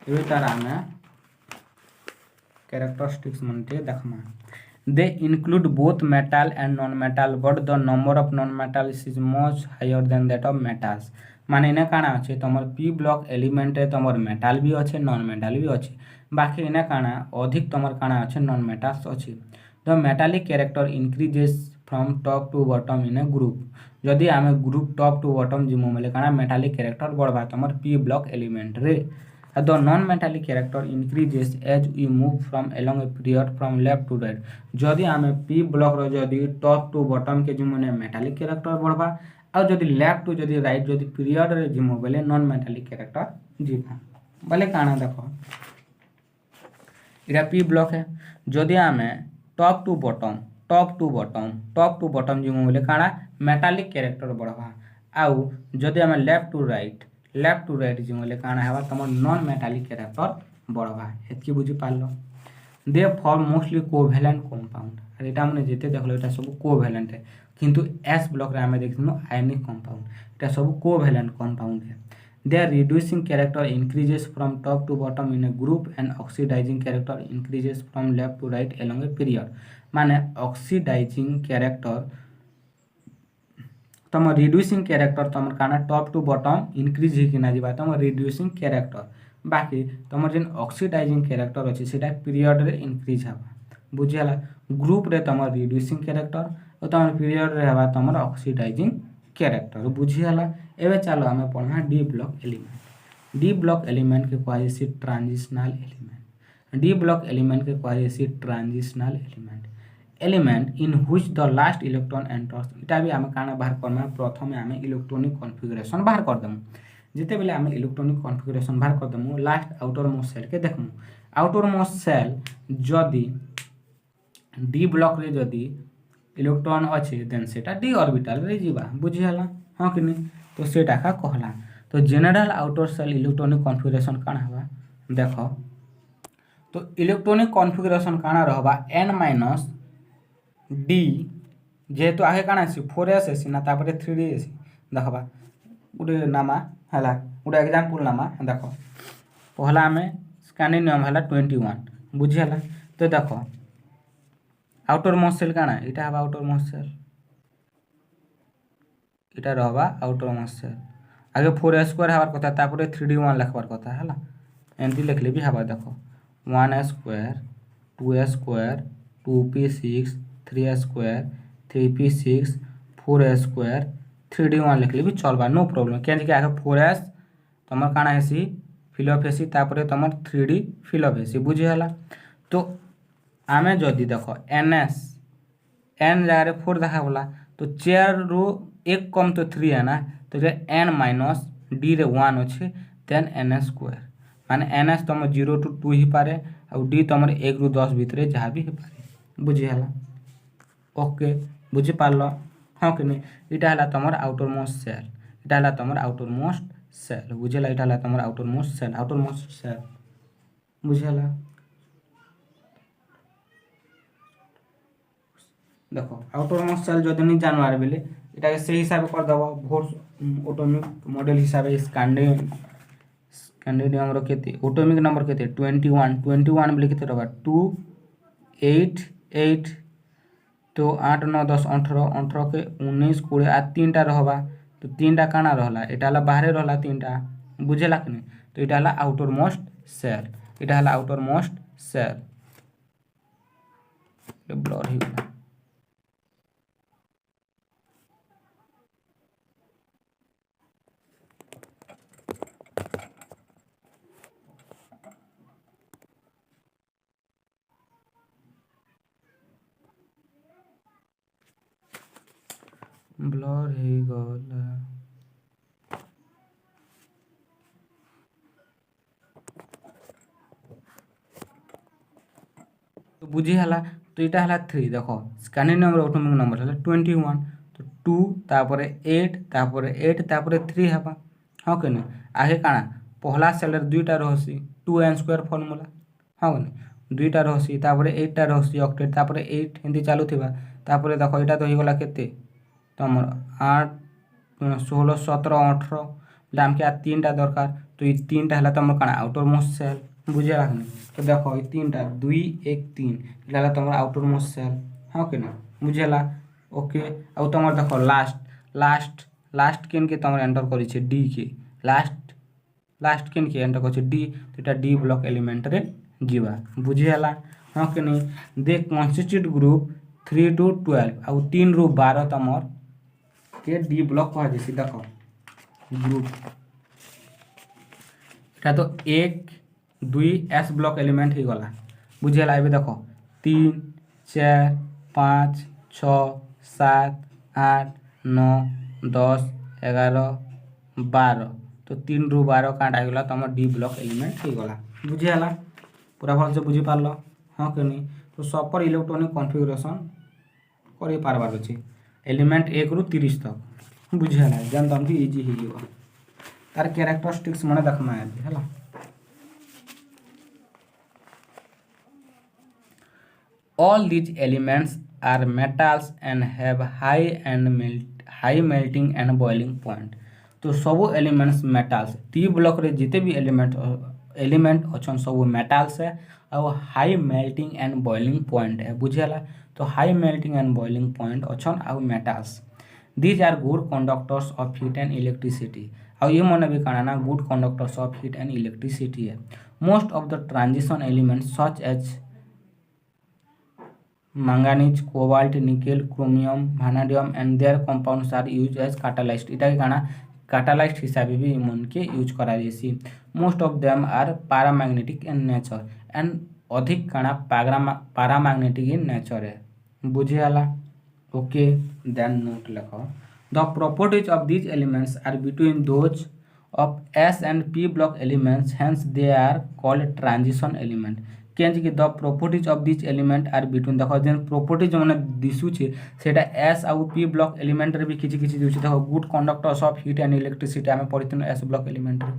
ए तारा में कैरेक्टरिस्टिक्स मनते देखमा they include both metal and non-metal but the number of non-metals is much higher than that of metals माने इने काना अछि तमर पी ब्लॉक एलिमेंट रे तमर मेटल भी अछि नॉन मेटल भी अछि बाकी इने काना अधिक तमर काना अछि नॉन मेटल्स अछि the metallic character increases from top to bottom in a group जदि आमे ग्रुप टॉप टू बॉटम जिमो मेले काना मेटालिक कैरेक्टर बढ़बा तमर पी ब्लॉक एलिमेंट रे the non-metallic character increases as we move from along a period from left to right जदि आमे p ब्लॉक रो जदि टॉप टू बॉटम के जिमने मेटालिक कैरेक्टर बढ़बा आ जदि लेफ्ट टू जदि राइट जदि पीरियड रे जिमो बेले नॉन मेटालिक कैरेक्टर जीवा बोले काना देखो इरा p ब्लॉक है जदि आमे टॉप टू बॉटम जिमो बेले काना मेटालिक कैरेक्टर बढ़बा आउ जदि आमे लेफ्ट टू राइट जिमले काना हेबा तमर नॉन मेटालिक कैरेक्टर बढ़बा एतकी बुझि पारलो they form mostly covalent compound और एटा माने जेते देखलो एटा सब कोवेलेंट है किंतु एस ब्लॉक रे हमें देखिनो आयनिक कंपाउंड एटा सब कोवेलेंट कंपाउंड है their reducing character increases from top to bottom in a group and oxidizing character increases from left to right along a period माने oxidizing character तम रिड्यूसिंग कैरेक्टर तम काना टॉप टू बॉटम इंक्रीज ही किना जीवा तम रिड्यूसिंग कैरेक्टर बाकी तम जेन ऑक्सीडाइजिंग कैरेक्टर अछि सेटा पीरियड रे इंक्रीज हबा बुझियाला ग्रुप रे तम रिड्यूसिंग कैरेक्टर और तम पीरियड रे हबा तम ऑक्सीडाइजिंग कैरेक्टर बुझियाला एबे चलो हमें पढ़ना डी ब्लॉक एलिमेंट के कहै छै transitional element in which the last electron enters इटा भी हमें काना बाहर करना प्रथमे हमें इलेक्ट्रॉनिक कॉन्फ़िगरेशन बाहर कर देमु जेते बेले हमें इलेक्ट्रॉनिक कॉन्फ़िगरेशन बाहर कर देमु लास्ट आउटर मोस्ट सेल के देखमु आउटर मोस्ट सेल जदी डी ब्लॉक रे जदी इलेक्ट्रॉन अछि देन सेटा डी ऑर्बिटल रे जीवा बुझियाला हां कि नहीं तो सेटा का कहला तो general outer shell electronic configuration काना हवा देखो तो इलेक्ट्रॉनिक कॉन्फ़िगरेशन काना रहबा n - d जेहेतु आगे काना अछि 4s अछि ना तापरे 3d अछि देखबा गुडे नामा हला गुडे एग्जांपल नामा देखो पहला में स्कैनिंग नियम हला 21 बुझियाला तो देखो आउटर मोस्ट सेल काना इटा हबा आउटर मोस्ट सेल इटा रहबा आउटर मोस्ट सेल आगे 4s स्क्वायर हबार कथा तापरे 3d1 लिखबार कथा हला एंती लिखले भी हबा देखो 1s square 2s square 2p6 3a² 3p6 4a² 3d1 लिखले भी चलबा नो प्रॉब्लम क्या कि आगे 4s तुम काଣା हेसी फिलअप हेसी तापर तुम 3d फिलअप हेसी बुझीगला। तो आमे जदि देख ns n जगह 4 देखागला तो 4 रू 1 कम तो 3 है ना तो n माइनस d रे 1 अच्छे देन n² माने ns तुम 0 to 2 ही पारे और d तुम 1 रू 10 भितर जहाँ भी पारे बुझीगला। ओके बुझी पारल हाँ कि नहीं इटा है तुम आउटर मोस्ट सेल इटा है तुम आउटर मोस्ट सेल बुझेगा इटा है तुम आउटर मोस्ट सेल बुझेगा। देख आउटर मोस्ट सेल जदि नहीं जानवर बेले इटा से हिसाब कर दब भोर ऑटोमिक मॉडल हिसाब से स्कैंडिनियम रो केते ऑटोमिक नंबर केते 21 बेले केते रहबा 2 8 8 तो 8 9 10 18 के 19 20 आ 3टा रहबा तो 3टा काना रहला एटा हला बाहरे रहला 3टा बुझेला कि नहीं तो एटा हला आउटर मोस्ट सेल एटा हला आउटर मोस्ट सेल ब्लर ही गला ब्लर ही गला तो बुझीगला तो यहाँ हला 3 देख स्कैंडिनियम ऑटोमिक नंबर है 21 तो 2 तापर 8 तापर 8 तापर 3 है हाँ कि नहीं आगे काଣା पहला सेल दुईटा रही 2n² फॉर्मूला हाँ कि नहीं दुईटा रही तापर 8टा रही ऑक्टेट तापर 8 एमती चलुवा तापर देख यहाँ तो होगा केते तुम 8 16 17 18 आमके आ 3टा दरकार तो ये 3टा है तुम काଣା आउटर मोस्ट सेल बुझे रखनी तो देख ये 3टा 2 1 3 इला तुम आउटर मोस्ट सेल हाँ कि नहीं बुझेला। ओके आउ तुम देख लास्ट केन के तुम एंटर करी डी के लास्ट केन के एंटर कर डी तो यहाँ डी ब्लॉक एलिमेंट रे जीवा बुझेला हाँ कि नहीं देख कॉन्स्टिट्यूट ग्रुप 3 to 12 आउ 3 रू 12 तुम के डी ब्लॉक कह जैसी देख ग्रुप এটা তো 1 2 एस ब्लॉक एलिमेंट ही गला बुझेला एबे देखो 3 4 5 6 7 8 9 10 11 12 तो 3 रू 12 काटा गला तुम डी ब्लॉक एलिमेंट ही गला बुझेला पूरा भल से बुझी पारल हाँ कि नहीं तो सब पर इलेक्ट्रॉनिक कॉन्फ़िगरेशन कर पारबार अच्छे एलिमेंट 1 रू 30 तक बुझेला जेन तुमको इजी हो तार कैरेक्टरिस्टिक्स मैंने देखना है है all these elements are metals and have high melting and boiling point तो सब एलिमेंट्स मेटाल्स टी ब्लॉक रे जिते भी एलिमेंट अच्छन सब मेटाल्स है और high melting and boiling point है बुझेला तो high melting and boiling point अच्छन और metals these are good conductors of heat and electricity और ये मन भी कहना ना good conductors of heat and electricity है most of the transition elements such as manganese cobalt nickel chromium vanadium and their compounds are used as catalyst इटा के कहना catalyst हिसाब भी मन के यूज करा जैसी most of them are paramagnetic in nature and अधिक कहना पैरामैग्नेटिक इन नेचर है बुझे वाला ओके देन नोट लिखो the properties of these elements are between those of S and P block elements hence they are called transition element केंज कि the properties of this element are between देखो जेन प्रॉपर्टीज मैंने दिशुचे सेटा एस आउ पी ब्लॉक एलिमेंट रे भी किछि किछि दिशुचे देखो good conductors of heat and electricity आमे पढ़िथिनु एस ब्लॉक एलिमेंट रे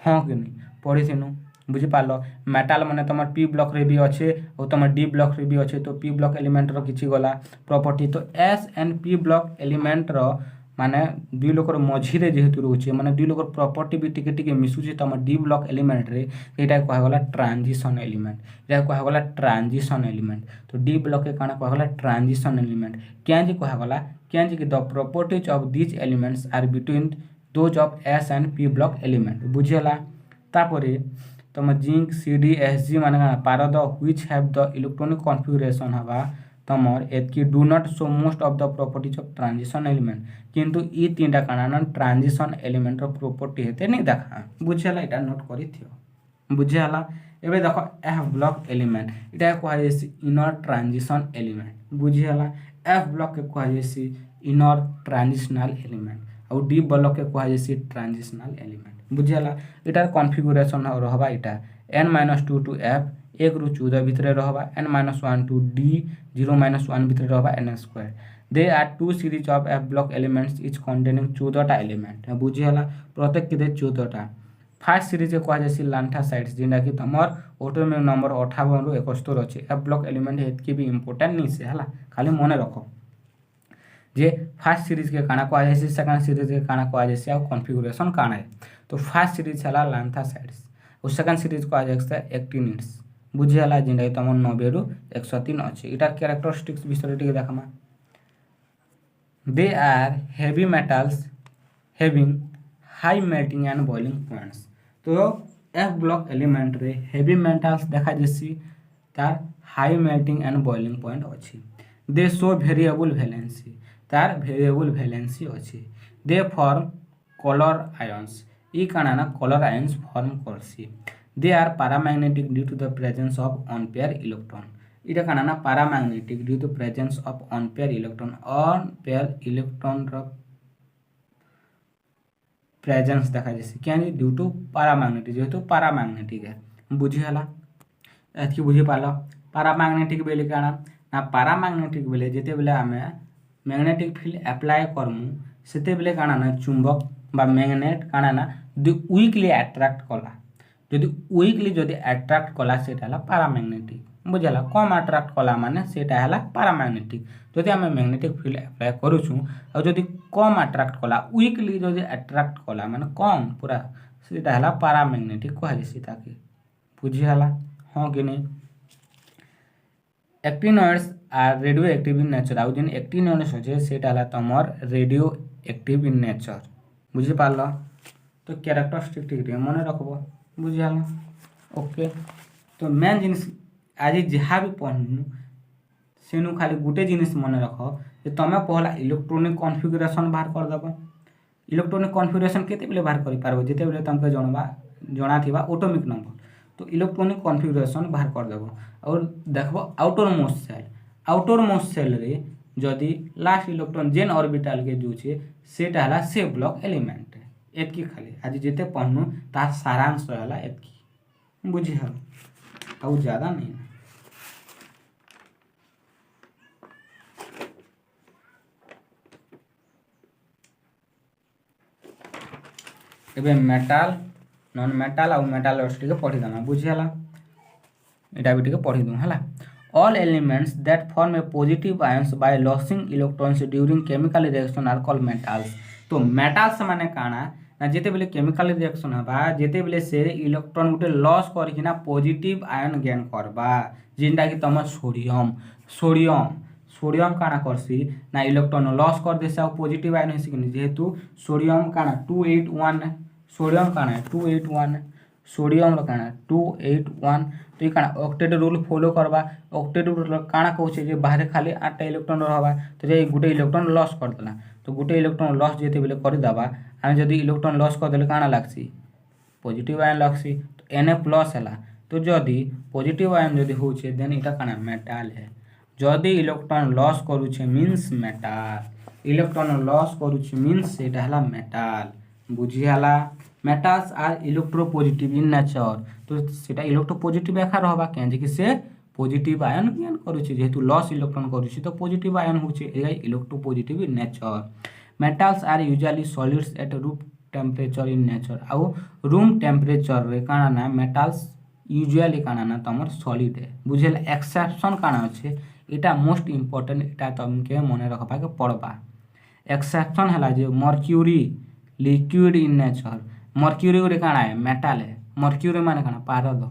हां कि नहीं पढ़िथिनु बुझि पालो मेटल माने तमर पी ब्लॉक रे भी अच्छे और तमर डी ब्लॉक रे भी अच्छे तो पी ब्लॉक एलिमेंट रो किछि गला प्रॉपर्टी तो S and P block element रो माने दुई लोकर मझिरे जेहेतु रोचे माने दुई लोकर प्रॉपर्टी भी टिके टिके मिसुचे तम डी ब्लॉक एलिमेंट रे एटा कहगला ट्रांजिशन एलिमेंट एटा कहगला ट्रांजिशन एलिमेंट तो डी ब्लॉक के काना कहगला ट्रांजिशन एलिमेंट क्यां कहगला क्यां कि the properties of this elements are between those of S and P block element बुझेला तापरे तम zinc C D S G माने पारद which have the electronic configuration हवा तमर एतकी do not show most of the properties of transition element किंतु ई तीनटा काना ना ट्रांजिशन एलिमेंट रो प्रॉपर्टी हेते नहीं देखा बुझेला एटा नोट करी थियो बुझेला एबे देखो एफ ब्लॉक एलिमेंट इटा कहा जेसी इनर ट्रांजिशन एलिमेंट बुझेला एफ ब्लॉक के कहा जेसी इनर ट्रांजिशनल एलिमेंट और डी ब्लॉक के कहा जेसी ट्रांजिशनल एलिमेंट बुझेला इटार कॉन्फ़िगरेशन रहबा इटा n-2 टू f 1 ରୁ 14 भितरे रहबा n-1 टू d 0-1 भितरे रहबा n²। There are two series of f block elements each containing 14 टा एलिमेंट बुझेला प्रत्येक के 14 टा फर्स्ट सीरीज के कहा जासी लांठा साइड्स जिंदा कि तमर ऑटोमिक नंबर 58 ରୁ 71 अछि f ब्लॉक एलिमेंट हेतकी भी इंपोर्टेंट नहीं से हला खाली मने रखो जे फर्स्ट सीरीज के काना कहा जासी सेकंड सीरीज के काना कहा जासी और कॉन्फ़िगरेशन काना है तो फर्स्ट सीरीज हला लांठा साइड्स और सेकंड सीरीज को आजाक्स एक्टिनिट्स बुझेला जिंदा कि तमर 90 ରୁ 103 अछि इटार कैरेक्टरिस्टिक्स विषय टिके देखमा they are heavy metals having high melting and boiling points तो एफ ब्लॉक एलिमेंट रे हेवी मेटल्स देखा जेसी तार high melting and boiling point अछि दे शो वेरिएबल वैलेंसी तार वेरिएबल वैलेंसी अछि दे फॉर्म कलर आयंस ई काना ना कलर आयंस फॉर्म करसी they are paramagnetic due to the presence of unpaired electron इटा काना ना paramagnetic due to presence of unpaired electron row presence देखा जैसे क्या ड्यू टू पैरामैग्नेटिक जेहेतु पैरामैग्नेटिक है बुझीला एतकी बुझी पाल पैरामैग्नेटिक बेले काना ना पैरामैग्नेटिक बेले जेते बेले आमे मैग्नेटिक फील्ड अप्लाई करमु सेते बेले काना ना चुंबक बा मैग्नेट काना ना वीकली अट्रैक्ट कला जदि वीकली जदि अट्रैक्ट कला सेटा हला पैरामैग्नेटिक बुझला कम अट्रैक्ट कला माने सेटा हला पैरामैग्नेटिक जदि आमे मैग्नेटिक फील्ड अप्लाई करूछु और जदि कम अट्रैक्ट कला वीकली जदि अट्रैक्ट कला माने कम पूरा सेटा हला पैरामैग्नेटिक कहा जैसी ताकि बुझिहला हां कि नहीं actinoids are radioactive in nature आउ जिन एक्टिनॉइड्स होचे सेटा हला तमर रेडियो एक्टिव इन नेचर बुझि पारलो तो कैरेक्टरिस्टिक ठीक मन रखबो बुझिहला ओके तो मेन जिनिस आज जहाँ भी पढ़नु सेनु खाली गोटे जिनिस मन रख जे तमे पहला इलेक्ट्रॉनिक कॉन्फ़िगरेशन बाहर कर दबो इलेक्ट्रॉनिक कॉन्फ़िगरेशन केते बेले बाहर करि पारबो जेते बेले तमके जणा थिबा एटॉमिक नंबर तो इलेक्ट्रॉनिक कॉन्फ़िगरेशन बाहर कर दबो और देखबो आउटर मोस्ट सेल रे जदि लास्ट इलेक्ट्रॉन जेन ऑर्बिटल के जो छे सेटा हला से ब्लॉक एलिमेंट एतकी खाली आज जेते पढ़नु तार सारांश हला एतकी बुझिहल और ज्यादा नहीं एबे मेटल नॉन मेटल और मेटलर्स के पढ़ी देना बुझिहला एटा भी पढ़ी दूँ है all elements that form a positive ions by losing electrons during chemical reaction are called metals तो metals माने काना ना जेते बेले केमिकल रिएक्शन हबा जेते बेले से इलेक्ट्रॉन गुटे लॉस करके ना पॉजिटिव आयन गेन करबा जिंदा कि तम सोडियम काना करसी ना इलेक्ट्रॉन लॉस कर देसे और पॉजिटिव आयन होसी कि जेहेतु सोडियम काना 281 सोडियम काना 281 सोडियम रो काना 281 तो काना ऑक्टेट रूल फॉलो करबा ऑक्टेट रूल काना कहूचे जे बाहर खाली 8 इलेक्ट्रॉन रहबा तो जे गुटे इलेक्ट्रॉन लॉस कर देला तो गुटे इलेक्ट्रॉन लॉस जेते बेले कर दबा हम जदी इलेक्ट्रॉन लॉस कर देले काना लागसी पॉजिटिव आयन लागसी तो Na+ हला तो जदी पॉजिटिव आयन जदी होचे देन इटा काना मेटल है जदी इलेक्ट्रॉन लॉस करूचे मींस मेटल इलेक्ट्रॉन लॉस करूचे मींस एटा हला मेटल बुझिहला metals are electropositive in nature तो सेटा इलेक्ट्रोपॉजिटिव एखा रहबा केन कि से पॉजिटिव आयन गेन करूची जेहेतु लॉस इलेक्ट्रॉन करूची तो पॉजिटिव आयन होची एगा electropositive in nature metals are usually solids at room temperature in nature आउ रूम टेम्परेचर रे काना ना मेटल्स यूजुअली काना ना तमर सॉलिड है बुझेला एक्सेप्शन काना अछि एटा मोस्ट इंपोर्टेंट एटा तमके मने रखबा के पड़बा एक्सेप्शन हला जे mercury liquid in nature mercury रे काना है मेटल है मर्क्यूरी माने काना पारद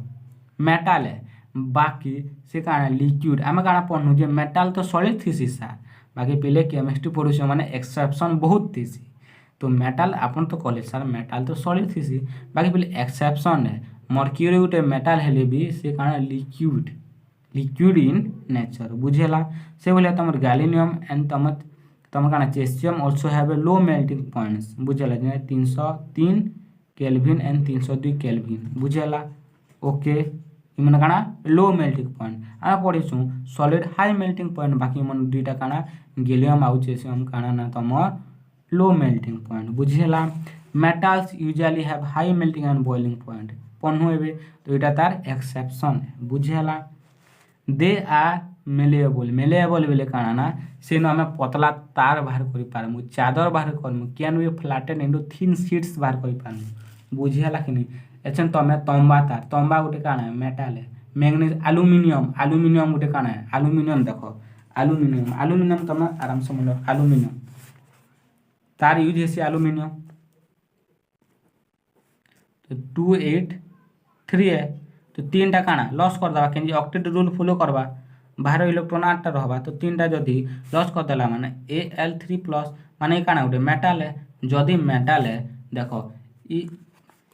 मेटल है बाकी से काना लिक्विड आमे काना पढनु जे मेटल तो सॉलिड थीसी सा बाकी पहले केमिस्ट्री पढुछ माने एक्सेप्शन बहुत थीसी तो मेटल अपन तो कहले सर मेटल तो सॉलिड थीसी बाकी पहले एक्सेप्शन है मर्क्यूरी उटे मेटल हेले भी से काना लिक्विड लिक्विड इन नेचर बुझेला से भलिया तुम गैलिनियम एंड तुम काना caesium also have a low melting points बुझेला जे 303 केल्विन एंड 302 केल्विन बुझेला ओके इमन काना लो मेल्टिंग पॉइंट आम पढ़ीछू सॉलिड हाई मेल्टिंग पॉइंट बाकी मन दुईटा काना गैलियम आउ चेसियम काना ना तुम लो मेल्टिंग पॉइंट बुझेला metals usually have high melting and boiling point पढ़नु एबे तो इटा तार एक्सेप्शन है बुझेला दे आर मेलेएबल बेले काना ना सेनो आमे पतला तार बाहर करि पारमु चादर बाहर करमु can we flatten into thin sheets बाहर करि पारमु बुझियाला कि नहीं एछन तमे तंबा तार तंबा गोटे काना है मेटल है मैग्नीज एल्युमिनियम गोटे काना है एल्युमिनियम देखो एल्युमिनियम तमे आराम से बोलो एल्युमिनियम तार यूज हेसी एल्युमिनियम तो 283 है तो 3टा काना लॉस कर दबा केनजी ऑक्टेट रूल फॉलो करबा बाहर इलेक्ट्रॉन 8टा रहबा तो 3टा जदी लॉस कर देला माने Al3+ माने काना गोटे मेटल है जदी मेटल है देखो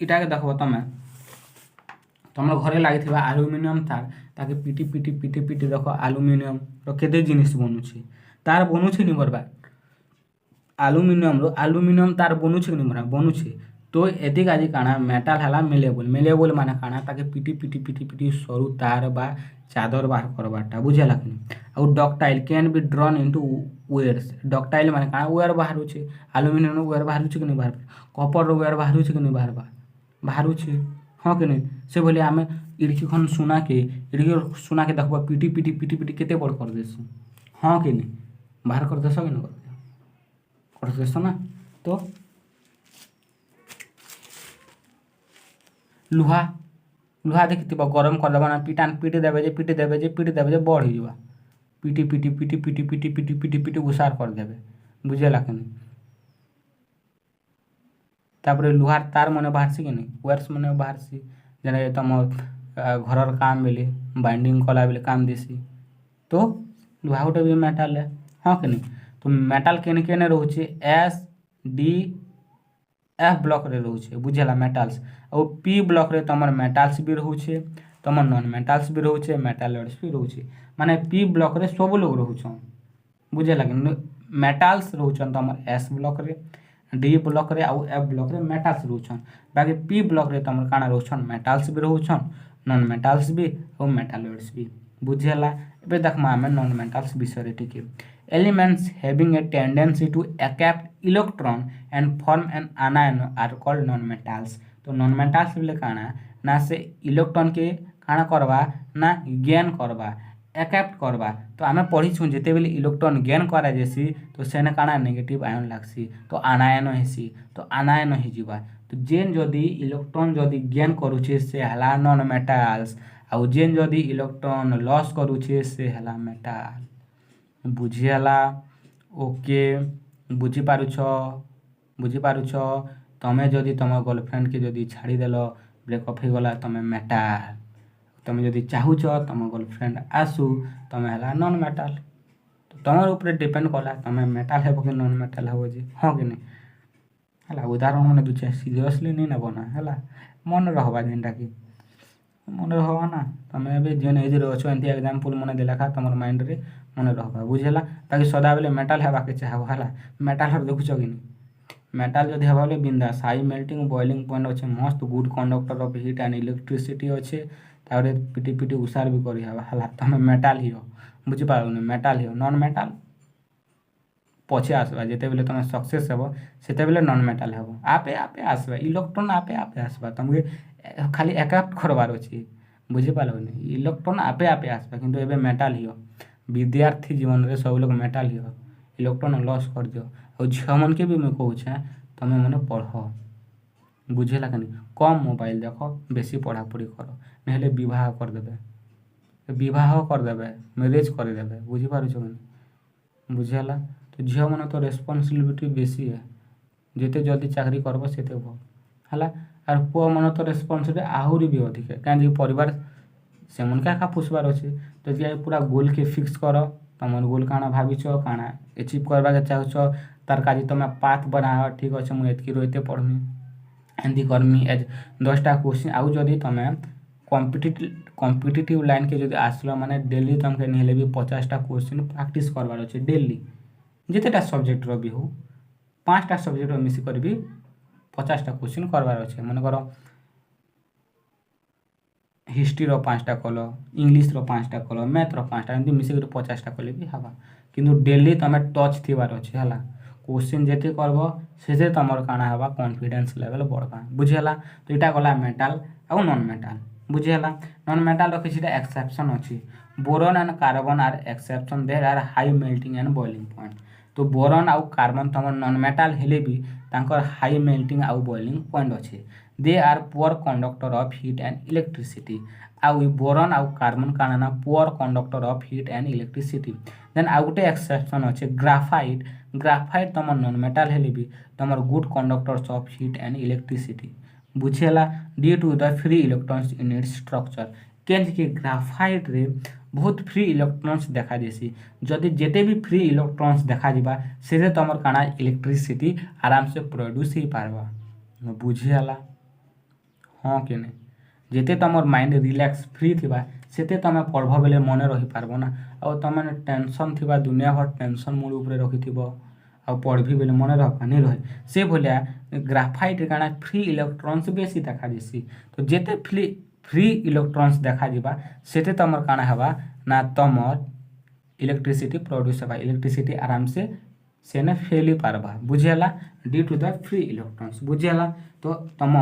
इटा के देखो तुम घरे लगी एल्युमिनियम तार ताके पिटी पिटी पिटी पिटी देखो एल्युमिनियम रो केते जिनिस बनुछि तार बनुछि नि बरबा एल्युमिनियम तार बनुछि नि बरबा बनुछि तो एदिक आज काना मेटल हला मेलेबल माने काना ताके पिटी पिटी पिटी पिटी सरू तार बा चादर बाहर करबाटा बुझेला कि आ ductile can be drawn into wires ductile माने काना वेयर बाहर होछि एल्युमिनियम वेयर बाहर होछि कि नहीं बाहर कॉपर रो वेयर बाहर होछि कि नहीं बाहर होछि हाँ कि नहीं से बोले आम इड़की खन सुना के देखो पिटी पिटी पिटी पिटी केते बड़ कर देसु हाँ कि नहीं बाहर कर देस कि नहीं कर देस ना तो लुहा देखी गरम करदेबा ना पिटी देवे जे बढ़ हो पिटी पिटी पिटी पिटी पिटी पिटी पिटी पिटी उसार करदेवे बुझेला कि नहीं तापर लुहार तार मने बाहर कि नहीं वायर्स मने बाहर जेना तुम घर काम बेले बाइंडिंग कला बेले काम देसी तो लुहा गोटे भी मेटल है हाँ कि नहीं तो मेटल केने केने रोचे S-D-F ब्लॉक रे रोचे बुझेला मेटल्स और P ब्लॉक रे तमर मेटल्स भी रोचे तमर नॉन मेटल्स भी रोचे मेटालॉइड्स भी रोचे माने P ब्लॉक रे सब लोग रोचन बुझेला कि मेटल्स रोचन तमर S ब्लॉक रे D ब्लॉक रे आउ F ब्लॉक रे मेटल्स रोचन बाकी P ब्लॉक रे तमर काना रोचन मेटल्स भी रोचन नॉन मेटल्स भी और मेटालॉइड्स भी बुझेला एबे देखमा हमें नॉन मेटल्स विषय रे ठीक elements having a tendency to accept electron and form an anion are called non metals तो नॉन मेटल्स बोले काना ना से इलेक्ट्रॉन के काना करबा ना गेन करबा एक्सेप्ट करबा तो आमे पढ़ी छु जेते बेले इलेक्ट्रॉन गेन करा जेसी तो सेने काना नेगेटिव आयन लागसी तो आनायन हेसी तो आनायन हे जिबा तो जेन जदी इलेक्ट्रॉन जदी गेन करूछे से हला नॉन मेटल्स आ जेन जदी इलेक्ट्रॉन लॉस करूछे से हला मेटल बुझियाला ओके बुझी पारुछ तमे जदी तुम गर्लफ्रेंड के जदी छाड़ी देलो ब्रेकअप हो गला तमे मेटल तुम जदी चाहूछ तुम गर्लफ्रेंड आसू तमे हला नॉन मेटल तो तुमर ऊपर डिपेंड कला तमे मेटल हेबो कि नॉन मेटल हेबो जी हाँ कि नहीं हला उदाहरण माने दुचे सीरियसली नहीं ना बना हला मन रहबा जेनटा कि मन रहबा ना तमे एबे जेन एज रे अछो एंती एग्जांपल मने देला खा तमर माइंड रे मन रहबा बुझेला ताकि सदा बेले मेटल हेबा के चाहबो हला मेटल हर देखुछ कि नहीं मेटल जदी हेबा बेले बिंदास हाई मेल्टिंग बॉइलिंग पॉइंट अच्छे मस्त good conductor of heat and electricity अच्छे तारे पिटी पिटी उसार भी करी हवा हला तमे मेटल हियो बुझि पारुनी मेटल हियो नॉन मेटल पछे आसबा जेते बेले तमे सक्सेस हेबो सेते बेले नॉन मेटल हेबो आपे आपे आसबा इलेक्ट्रॉन आपे आपे आसबा तमके खाली एक्सेप्ट करबार अछि बुझि पारुनी इलेक्ट्रॉन आपे आपे आसबा किंतु एबे मेटल हियो विद्यार्थी जीवन रे सब लोग मेटल हियो इलेक्ट्रॉन लॉस कर दियो और झमन के भी मैं कहू छे तमे मने पढ़ो बुझेला कि कम मोबाइल देखो बेसी पढ़ा पढ़ी करो नहले विवाह कर देबे मैरिज कर देबे बुझी पारुछ कि बुझेला तो झियो मन तो रेस्पॉन्सिबिलिटी बेसी है जेते जल्दी चाकरी करबो सेते भो हला आर पुआ मन तो रेस्पॉन्सिबिलिटी आहुरी भी अधिक है काहे परिवार से मन का पुषबार अछि तो जे पूरा गोल के फिक्स करो तमन गोल काना भाबिछ काना अचीव करबा के चाहछ तार काजी तमे पाथ बना ठीक अछि मु एतकी रोइते पढ़मी एंदी करमी एज 10टा क्वेश्चन आउ जदी तमे कॉम्पिटिटिव लाइन के जदि आसलो माने डेली तुमके नहीं भी 50टा क्वेश्चन प्रैक्टिस करवार अच्छे डेली जितेटा सब्जेक्टर भी हो 5टा सब्जेक्ट मिसिकर भी 50टा क्वेश्चन करवार अच्छे मन कर हिस्ट्री 5टा कल इंग्लीश 5टा कल मैथ 5टा एमती मिसिक 50टा कले भी हवा किंतु डेली तुम टच थीबार अच्छे है क्वेश्चन जेते करब से तुमर काଣା हवा कॉन्फिडेंस लेवल बढ़वा बुझीगला। तो यहाँ गला मेटाल आउ नॉन मेटाल बुझीगला। नॉन मेटाल किसी एक्सेप्शन अच्छी boron and carbon are exception there are high melting and boiling point. तो बोरन आउ कार्बन तुम नॉन मेटाल हेले भी तांकर हाई मेल्टिंग आउ बॉइलिंग पॉइंट अच्छे they are poor conductor of heat and electricity. आउ बोरन आउ कार्बन काଣା ना poor conductor of heat and electricity. Then आउ गोटे एक्सेप्शन अच्छे ग्राफाइट ग्राफाइट तुम नॉन मेटाल हेले भी तुम good conductors of heat and electricity बुझेला due to the free electrons in its structure के ग्राफाइट रे बहुत फ्री इलेक्ट्रॉन्स देखा देसी जदि जेते भी फ्री इलेक्ट्रॉन्स देखा जिबा से तुम काଣା इलेक्ट्रिसिटी आराम से प्रोड्यूस ही पारबा बुझेला हाँ कि नहीं जेते तुम माइंड रिलैक्स फ्री थिबा सेते तुम पढ़ब बेले मन रही पारबो ना आ तुम टेंशन थिबा दुनिया भर टेंशन मूड उपरे रखिथिबो आ पढ़बी बेले मन रहा नहीं रहे से भलिया ग्राफाइट काଣା फ्री इलेक्ट्रॉन्स बेसी देखा देसी तो जेते फ्री इलेक्ट्रॉन्स देखा जिबा सेते तुम काଣା हवा ना तुम इलेक्ट्रिसिटी प्रोड्यूस हवा इलेक्ट्रिसिटी आराम से सेने फेली पारबा बुझेला due to the free electrons बुझेला। तो तुम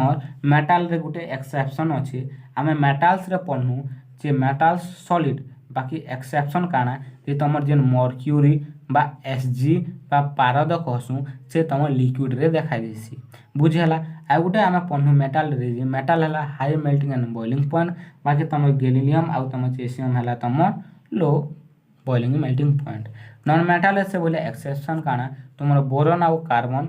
मेटाल रे गोटे एक्सेप्शन अच्छे आम मेटाल्स रे पढ़नु जे मेटाल्स सॉलिड बाकी एक्सेप्शन काଣା जे तुम जेन मर्क्यूरी बा एसजी बा पारद कहसु से तुम लिक्विड रे देखा देसी बुझेला। आ गोटे आम पढ़नु मेटाल रे जे मेटाल है high melting and boiling point बाकी तुम गैलियम आउ तुम चेसियम है तुम low boiling melting point. Non metal से बोले एक्सेप्शन काଣା तुम बोरन आउ कार्बन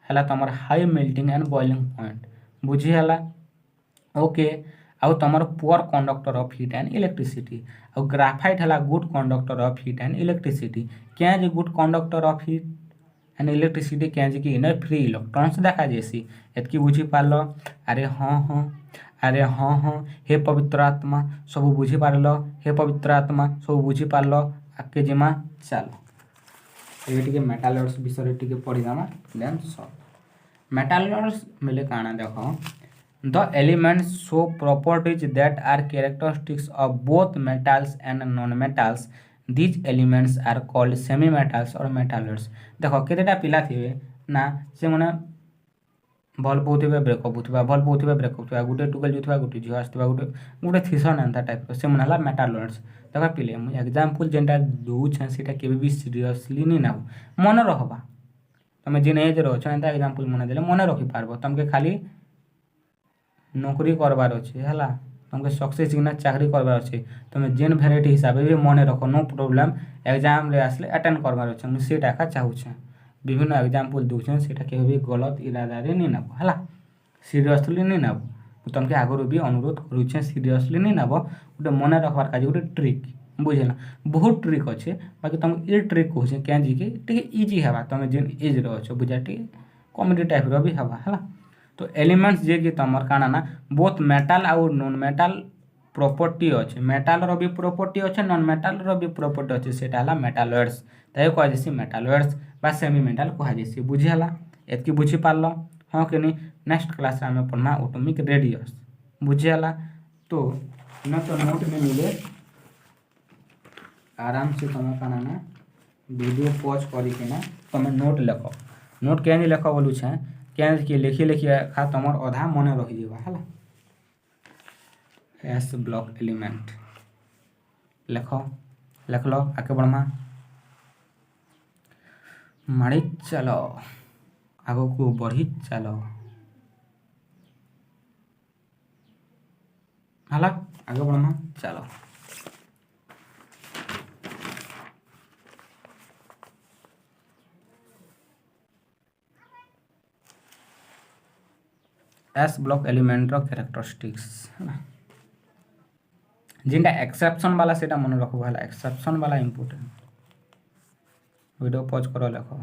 है तुम high melting and boiling point बुझीगला ओके। आउ तुम poor conductor of heat and electricity आउ ग्राफाइट है good conductor of heat and electricity क्या जे good conductor of heat and electricity क्या जे कि इनर फ्री इलेक्ट्रॉन्स देखा जैसी एतकी बुझी पार अरे हाँ हाँ हे पवित्र आत्मा सब बुझी पार हे पवित्र आत्मा सब बुझी पार आगे जिमा चलो ये मेटालर्स विषय टी पढ़ीदमा देन सॉल्व। मेटालर्स मिले काଣା देख the elements show properties that are characteristics of both metals and non metals these elements are called semi metals और मेटालर्स। देख केतेटा पिला थे ना से मैंने भल पाऊे ब्रेकअप होता भल पाऊे ब्रेकअप होता गोटे टुकेल जाऊा गोटे झील आसवा गोटे गोटे थीसन एंता टाइप से मैंने मेटालर्स देख पिले मुझे एग्जाम्पल जेनटा दूचे से भी सीरियसली नहीं नब मन रखबा तुम जेन एज रच एंता एग्जाम्पल मन देले मन रखिपार तुमके खाली नौकरी करवार अच्छे है तुमके सक्सेस किना चाकरी करवार अच्छे तुम जेन भेराइटी हिसाब से भी मन रख नो प्रोब्लेम एग्जाम रे आसले अटेंड करवार अच्छे मुझे से टाका चाहूचे विभिन्न एग्जाम्पल दूचे से भी गलत इरादा नहीं नब है सीरियसली नहीं नब तुमके आगु भी अनुरोध करुचे सीरियसली नहीं नब गोटे मन रखबार का गोटे ट्रिक बुझेला बहुत ट्रिक अच्छे बाकी तुम ये ट्रिक कहे क्या कि इजी है तुम जेन एज रच बुझा टे कॉमेडी टाइप रो भी हवा है। तो एलिमेंट्स जे कि तुम काଣା ना बोथ मेटाल आउ नॉन मेटाल प्रॉपर्टी अच्छे मेटाल रो भी प्रॉपर्टी अच्छे नॉन मेटाल रो भी प्रॉपर्टी अच्छे सेटा हला मेटालर्स ताई कह जैसी मेटालर्स बा सेमी मेटाल कह जैसी बुझेला एतकी बुझी पारल हाँ कि नहीं। नेक्स्ट क्लास में पढ़ना एटॉमिक रेडियस बुझेला। तो न तो नोट में मिले आराम से तुम काଣା ना वीडियो पॉज करके तुम नोट लिख नोट क्या लिख बोलू छे क्या कि लिखी लिखी खा तुम अधा मन रही है एस ब्लॉक एलिमेंट लिख लिख लो आगे बढ़मा माड़ी चलो आगो को बढ़ी चलो हला आगे बढ़मा चलो एस ब्लॉक एलिमेंट रो कैरेक्टरिस्टिक्स है ना जिनटा एक्सेप्शन वाला सेटा मन रखो है एक्सेप्शन वाला इंपोर्टेंट वीडियो पॉज करो लिखो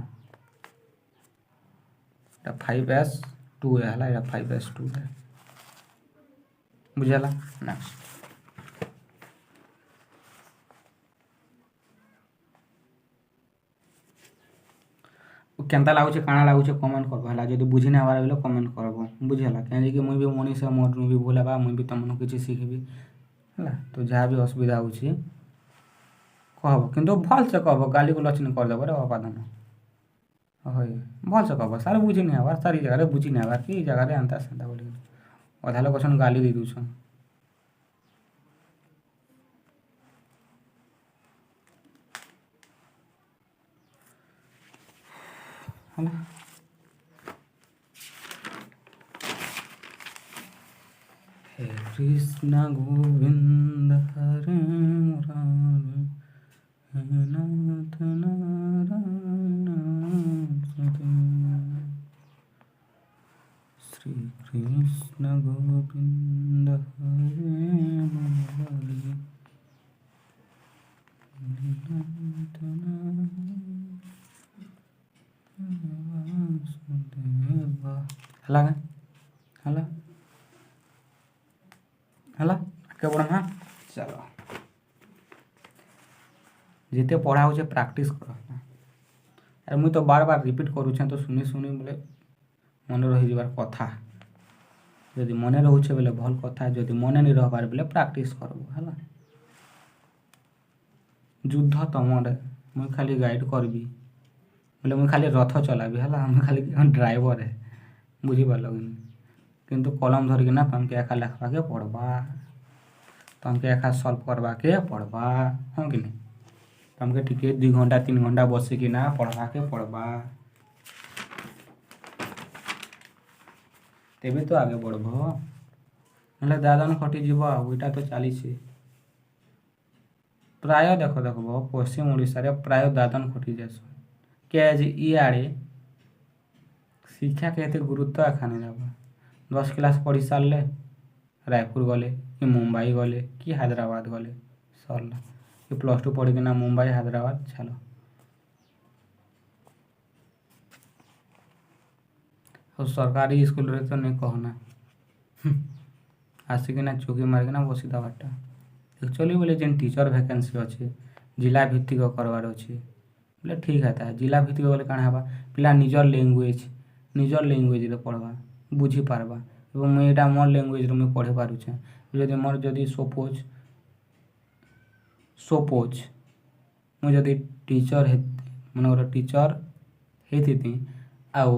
5s2 है 5s2 है बुझेला। नेक्स्ट केनता लाଗୁଛେ କାଣା ଲାଗୁଛେ କମେଣ୍ଟ କରବ ହେଲା। ଯଦି ବୁଝି ନାଇଁ ହେବାର ବେଲେ କମେଣ୍ଟ କରବ ବୁଝିହେଲା। କାହିଁକି ମୁଇଁ ବି ମଣିଷ, ମୋରନୁ ବି ଭୁଲ ହେବା, ମୁଇଁ ବି ତମନୁ କିଛି ଶିଖିବି ହେଲା। ତ ଯାହା ବି ଅସୁବିଧା ହଉଛି କହବ, କିନ୍ତୁ ଭଲସେ କହବ, ଗାଲି ଗୁଲଚ ନି କରିଦେବ ରେ ଅପାଦନ। ହଏ ଭଲସେ କହବ, ସାର୍ ବୁଝି ନାଇଁ ହେବାର, ସାର୍ ଇ ଜାଗାରେ ବୁଝି ନାଇଁ ହେବାର କି ଇ ଜାଗାରେ ଏନ୍ତା ସେନ୍ତା ବୋଲି ଅଧା ଲୋକ ଅଛନ୍ ଗାଲି ଦେଇ ଦଉଛନ୍। ହେଲା हे कृष्ण गोविंद हरे मुरारी, हे नाथ नारायण हरे। श्री कृष्ण गोविंद हरे मुरारी, हे नाथ नारायण वासुदेवा। ହେଲା ହେଲା ହେଲା ଆगे ବଢ଼ମା। ଚାଲ ଯେତେ ପଢ଼ା ହଉଛେ ପ୍ରାକ୍ଟିସ୍ କର। ଆରେ ମୁଇଁ ତ ବାର ବାର ରିପିଟ୍ କରୁଛେଁ, ତ ଶୁନି ଶୁନି ବୋଲେ ମନେ ରହିଯିବାର କଥା। ଯଦି ମନେ ରହୁଛେ ବେଲେ ଭଲ୍ କଥା, ଯଦି ମନେ ନି ରହବାର ବେଲେ ପ୍ରାକ୍ଟିସ୍ କରବ ହେଲା। ଯୁଦ୍ଧ ତମରେ, ମୁଇଁ ଖାଲି ଗାଇଡ଼ କରିବି ବୋଲେ ମୁଇଁ ଖାଲି ରଥ ଚଲାବି ହେଲା। ମୁଇଁ ଖାଲି ଡ୍ରାଇଭର ହେ, ବୁଝିପାରିଲ କି ନି। କିନ୍ତୁ କଲମ ଧରିକିନା ତମକେ ଏକା ଲେଖବାକେ ପଡ଼ବା, ତମକେ ଏକା ସଲ୍ଭ କରବାକେ ପଡ଼ବା, ହଁ କି ନି। ତମକେ ଟିକେ 2 ଘଣ୍ଟା 3 ଘଣ୍ଟା ବସିକିନା ପଢ଼ବାକେ ପଡ଼ବା, ତେବେ ତ ଆଗେ ବଢ଼ବ। ନହେଲେ ଦାଦନ ଖଟିଯିବ ଆଉ। ଏଇଟା ତ ଚାଲିଛି ପ୍ରାୟ। ଦେଖବ ପଶ୍ଚିମ ଓଡ଼ିଶାରେ ପ୍ରାୟ ଦାଦନ ଖଟି ଯାଏସନ୍। ଯେ ଇଆଡ଼େ ଶିକ୍ଷାକେ ଏତେ ଗୁରୁତ୍ୱ ଏଖା ନାଇଁ ଦେବା। 10 କ୍ଲାସ୍ ପଢ଼ି ସାରିଲେ ରାୟପୁର ଗଲେ କି ମୁମ୍ବାଇ ଗଲେ କି ହାଇଦ୍ରାବାଦ ଗଲେ, ସରିଲା। କି +2 ପଢ଼ିକିନା ମୁମ୍ବାଇ ହାଇଦ୍ରାବାଦ ଚାଲ। ଆଉ ସରକାରୀ ସ୍କୁଲରେ ତ ନାଇଁ କହନା, ଆସିକିନା ଚୁକି ମାରିକିନା ବସିଦେବାଟା। ଆକ୍ଚୁଆଲି ବୋଲେ ଯେନ୍ ଟିଚର୍ ଭ୍ୟାକେନ୍ସି ଅଛି ଜିଲ୍ଲା ଭିତ୍ତିକ କରବାର ଅଛି ବୋଲେ ଠିକ୍ ହେତା। ଜିଲ୍ଲା ଭିତ୍ତିକ ବୋଲେ କାଣା ହେବା, ପିଲା ନିଜର ଲାଙ୍ଗୁଏଜ୍ରେ ପଢ଼ବା, ବୁଝିପାରବା। ଏବଂ ମୁଇଁ ଏଇଟା ମୋର୍ ଲାଙ୍ଗୁଏଜ୍ରେ ମୁଇଁ ପଢ଼ି ପାରୁଛେଁ। ଯଦି ମୋର୍ ଯଦି ସପୋଜ୍ ମୁଇଁ ଯଦି ଟିଚର୍ ମନେକର ଟିଚର୍ ହେଇଥିତି, ଆଉ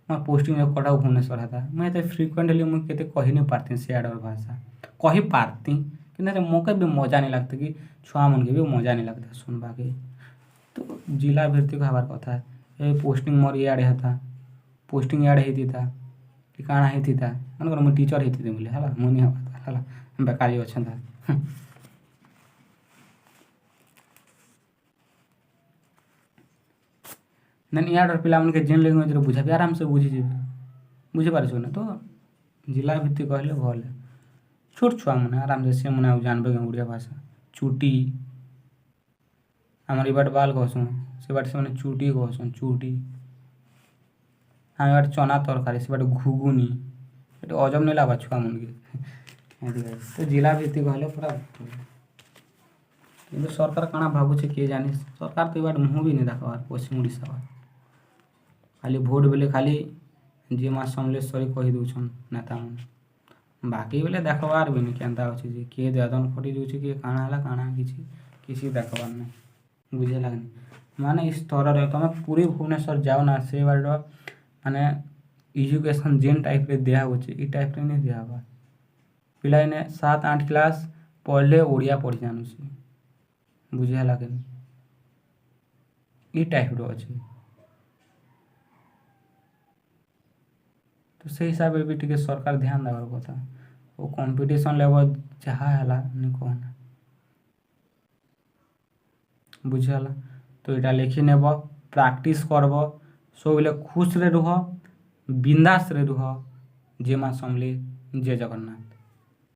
ମୋର୍ ପୋଷ୍ଟିଂ କଟକ ଭୁବନେଶ୍ୱର ହେତା, ମୁଇଁ ଏତେ ଫ୍ରିକ୍ୱେଣ୍ଟଲି ମୁଇଁ କେତେ କହି ନି ପାରତି ସିଆଡ଼ର ଭାଷା। କହିପାରତି କିନ୍ତୁ ମକେ ବି ମଜା ନି ଲାଗତା, କି ଛୁଆମାନ୍କେ ବି ମଜା ନି ଲାଗତା ଶୁନ୍ବାକେ। ତ ଜିଲ୍ଲା ଭିତ୍ତିକ ହେବାର୍ କଥା। ଏ ପୋଷ୍ଟିଂ ମୋର୍ ଇଆଡ଼େ ହେତା, ପୋଷ୍ଟିଂ ଇଆଡ଼େ ହେଇଥିତା କି କାଣା ହେଇଥିତା, ମନେକର ମୁଇଁ ଟିଚର୍ ହେଇଥିତି ବୋଲେ ହେଲା, ମୁଇଁ ନି ହେବାର୍ତା ହେଲା, ବେକାରୀ ଅଛେଁ ତା। ଦେନ୍ ଇଆଡ଼ର ପିଲାମାନକେ ଯେନ୍ ଲାଙ୍ଗୁଏଜ୍ରେ ବୁଝାବି ଆରାମସେ ବୁଝିଯିବେ, ବୁଝିପାରୁଛ ନା। ତ ଜିଲ୍ଲା ଭିତ୍ତିକ କହିଲେ ଭଲ୍। ଛୋଟ୍ ଛୁଆମାନେ ଆରାମସେ ସେମାନେ ଆଉ ଜାନ୍ବେ କେଁ ଓଡ଼ିଆ ଭାଷା। ଚୁଟି ଆମର୍ ଇ ବାଟେ ବାଲ୍ କହେସୁଁ, ସେ ବାଟେ ସେମାନେ ଚୁଟି କହେସନ୍, ଚୁଟି। ଆମେ ବାଟେ ଚନା ତରକାରୀ, ସେ ବାଟେ ଘୁଗୁନି। ଏଠି ଅଜବ ନାଇଁ ଲାଗ୍ବା ଛୁଆମାନ୍କେ। ତ ଜିଲ୍ଲା ଭିତ୍ତିକ ହେଲେ ପୁରା କିନ୍ତୁ ସରକାର କାଣା ଭାବୁଛେ କିଏ ଜାନି। ସରକାର ତ ଇ ବାଟେ ମୁହଁ ବି ନି ଦେଖ୍ବାର୍ ପଶ୍ଚିମ ଓଡ଼ିଶା ବାଟେ। ଖାଲି ଭୋଟ୍ ବେଲେ ଖାଲି ଜିମା ସମଲେଶ୍ୱରୀ କହି ଦଉଛନ୍ ନେତାମାନେ। ବାକି ବେଲେ ଦେଖ୍ବାର୍ ବି ନି କେନ୍ତା ଅଛେ ଯେ କିଏ ଦାଦନ ଖଟି ଯାଉଛେ, କିଏ କାଣା ହେଲା କାଣା କିଛି ଦେଖ୍ବାର୍ ନାଇଁ, ବୁଝିହେଲା କି ନି। ମାନେ ଇ ସ୍ତରରେ ତମେ ପୁରୀ ଭୁବନେଶ୍ୱର ଯାଉନା, ସେ ବାଟର ମାନେ ଏଜୁକେସନ୍ ଯେନ୍ ଟାଇପ୍ରେ ଦିଆହଉଛେ ଇ ଟାଇପ୍ରେ ନି ଦିଆହେବାର୍। ପିଲା ଏଇନେ 7-8 କ୍ଲାସ୍ ପଢ଼୍ଲେ ଓଡ଼ିଆ ପଢ଼ି ଜାନୁଛେ, ବୁଝିହେଲା କି ନି। ଇ ଟାଇପ୍ର ଅଛେ। ତ ସେଇ ହିସାବରେ ବି ଟିକେ ସରକାର ଧ୍ୟାନ ଦେବାର କଥା। ଓ କମ୍ପିଟିସନ୍ ଲେଭଲ୍ ଯାହା ହେଲା ନି କହନା, ବୁଝିହେଲା। ତ ଇଟା ଲେଖିନେବ, ପ୍ରାକ୍ଟିସ୍ କରବ, ସବୁବେଲେ ଖୁସ୍ରେ ରୁହ, ବିନ୍ଦାସ୍ରେ ରୁହ। ଜୟ ମା ସମଲେଇ, ଜୟ ଜଗନ୍ନାଥ।